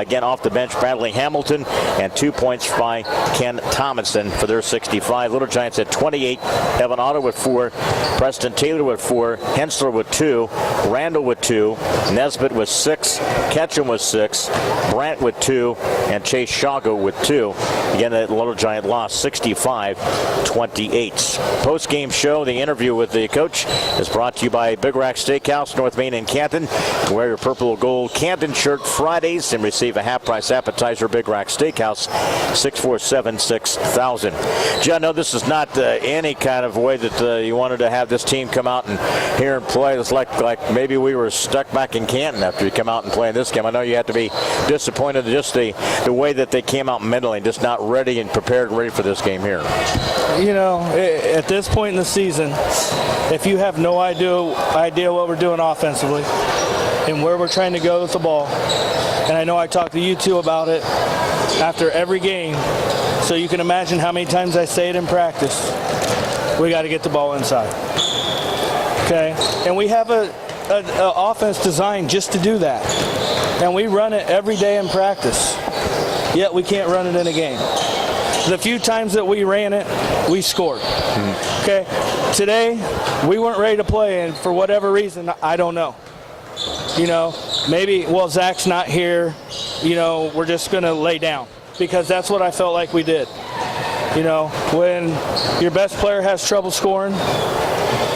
again, off the bench, Bradley Hamilton, and 2 points by Ken Thomason for their 65. Little Giants at 28. Evan Otto with 4. Preston Taylor with 4. Hensler with 2. Randall with 2. Nesbitt with 6. Ketchum with 6. Brandt with 2. And Chase Shago with 2. Again, the Little Giant lost 65-28. Post-game show, the interview with the coach is brought to you by Big Rack Steakhouse, North Main and Canton. Wear your purple or gold Canton shirt Fridays and receive a half-price appetizer. Big Rack Steakhouse, 647-6000. Gee, I know this is not any kind of way that you wanted to have this team come out and here and play. It's like maybe we were stuck back in Canton after you come out and play this game. I know you have to be disappointed in just the way that they came out mentally, just not ready and prepared and ready for this game here. You know, at this point in the season, if you have no idea what we're doing offensively and where we're trying to go with the ball, and I know I talked to you two about it after every game, so you can imagine how many times I say it in practice, we got to get the ball inside. Okay? And we have an offense designed just to do that. And we run it every day in practice, yet we can't run it in a game. The few times that we ran it, we scored. Okay? Today, we weren't ready to play, and for whatever reason, I don't know. You know, maybe, well, Zach's not here, you know, we're just going to lay down, because that's what I felt like we did. You know, when your best player has trouble scoring,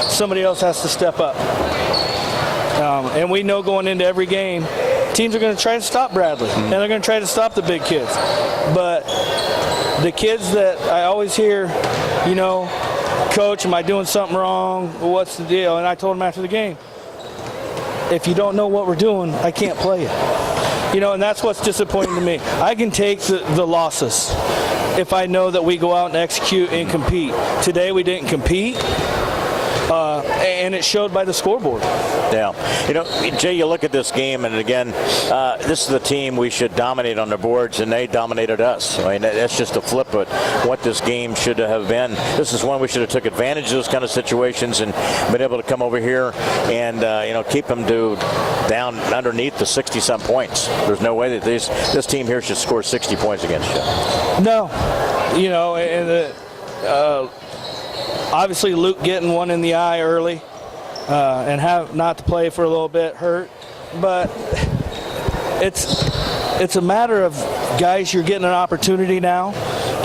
somebody else has to step up. And we know going into every game, teams are going to try to stop Bradley, and they're going to try to stop the big kids. But the kids that I always hear, you know, Coach, am I doing something wrong? What's the deal? And I told him after the game, if you don't know what we're doing, I can't play it. You know, and that's what's disappointing to me. I can take the losses if I know that we go out and execute and compete. Today we didn't compete, and it showed by the scoreboard. Yeah. You know, Jay, you look at this game, and again, this is the team we should dominate on the boards, and they dominated us. I mean, that's just a flip of what this game should have been. This is one we should have took advantage of those kind of situations and been able to come over here and, you know, keep them down underneath the 60-some points. There's no way that this team here should score 60 points against you. No. You know, and obviously Luke getting one in the eye early and have not to play for a little bit hurt, but it's a matter of, guys, you're getting an opportunity now.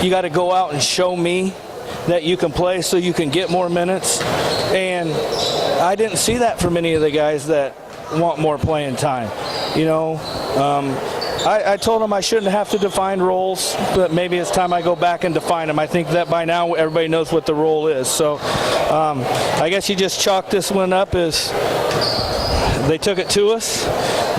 You got to go out and show me that you can play so you can get more minutes, and I didn't see that from many of the guys that want more playing time. You know, I told them I shouldn't have to define roles, but maybe it's time I go back and define them. I think that by now everybody knows what the role is. So I guess you just chalk this one up as they took it to us,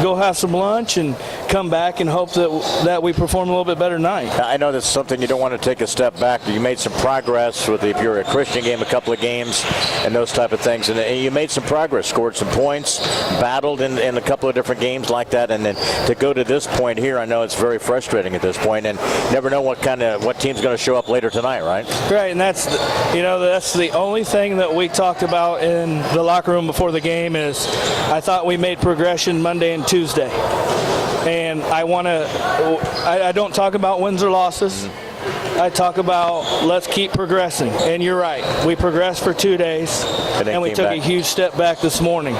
go have some lunch, and come back and hope that we perform a little bit better tonight. I know that's something you don't want to take a step back. You made some progress with, if you're a Christian game, a couple of games and those type of things. And you made some progress, scored some points, battled in a couple of different games like that. And then to go to this point here, I know it's very frustrating at this point, and never know what team's going to show up later tonight, right? Right, and that's the only thing that we talked about in the locker room before the game is I thought we made progression Monday and Tuesday. And I don't talk about wins or losses. I talk about let's keep progressing. And you're right. We progressed for 2 days, and we took a huge step back this morning.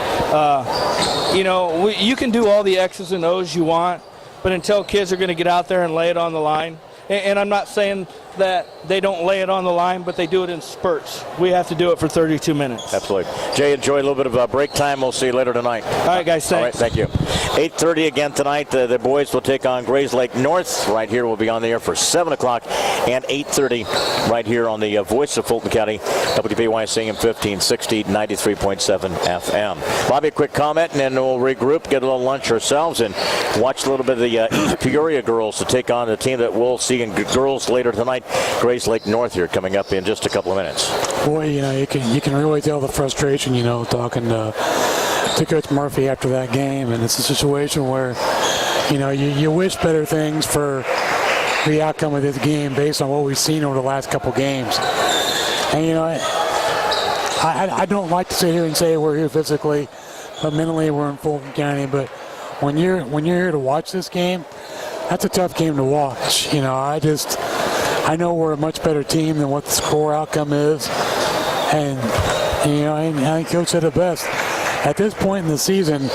You can do all the X's and O's you want, but until kids are going to get out there and lay it on the line, and I'm not saying that they don't lay it on the line, but they do it in spurts. We have to do it for 32 minutes. Absolutely. Jay, enjoy a little bit of break time. We'll see you later tonight. All right, guys. Thanks. All right, thank you. 8:30 again tonight. The boys will take on Grayslake North. Right here, we'll be on the air for 7 o'clock and 8:30 right here on the Voice of Fulton County, WBYS AM 1560, 93.7 FM. Bobby, a quick comment, and then we'll regroup, get a little lunch ourselves, and watch a little bit of the East Peoria girls to take on the team that we'll see in girls later tonight. Grayslake North here coming up in just a couple of minutes. Boy, you can really tell the frustration, talking to Coach Murphy after that game, and it's a situation where, you wish better things for the outcome of this game based on what we've seen over the last couple games. And, I don't like to sit here and say we're here physically, but mentally we're in Fulton County. But when you're here to watch this game, that's a tough game to watch. I know we're a much better team than what the score outcome is. And, I think Coach said it best. At this point in the season,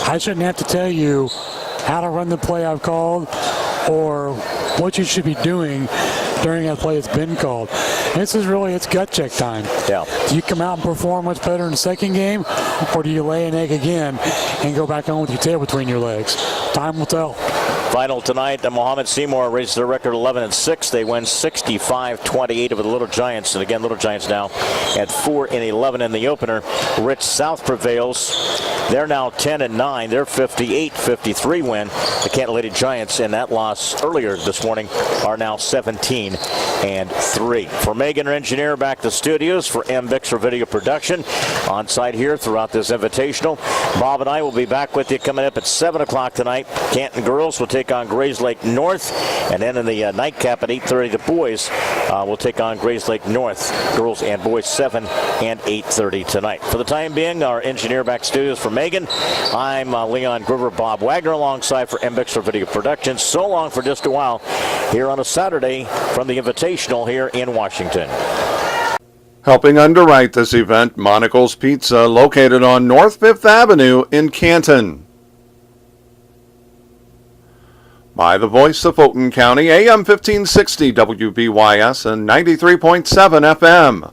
I shouldn't have to tell you how to run the play I've called or what you should be doing during that play that's been called. It's gut check time. Yeah. Do you come out and perform much better in the second game, or do you lay an egg again and go back on with your tail between your legs? Time will tell. Final tonight, Mahomet-Seymour raises their record 11-6. They win 65-28 over the Little Giants. And again, Little Giants now at 4-11 in the opener. Rich South prevails. They're now 10-9. Their 58-53 win. The Canton Little Giants in that loss earlier this morning are now 17-3. For Megan, our engineer, back to the studios for M. Bixler Video Production. On site here throughout this invitational. Bob and I will be back with you coming up at 7 o'clock tonight. Canton girls will take on Grayslake North, and then in the nightcap at 8:30, the boys will take on Grayslake North, girls and boys, 7 and 8:30 tonight. For the time being, our engineer back studios for Megan. I'm Leon Groover, Bob Wagner, alongside for M. Bixler Video Production. So long for just a while here on a Saturday from the Invitational here in Washington. Helping underwrite this event, Monocle's Pizza, located on North 5th Avenue in Canton. By the Voice of Fulton County, AM 1560 WBYS and 93.7 FM.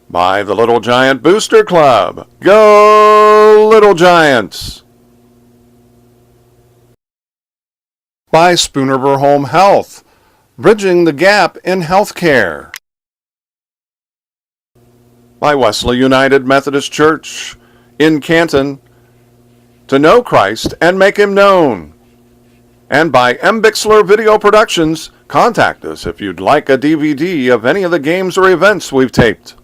By the Little Giant Booster Club. Go Little Giants! By Spoonerver Home Health, bridging the gap in healthcare. By Wesley United Methodist Church in Canton, to know Christ and make him known. And by M. Bixler Video Productions. Contact us if you'd like a DVD of any of the games or events we've taped.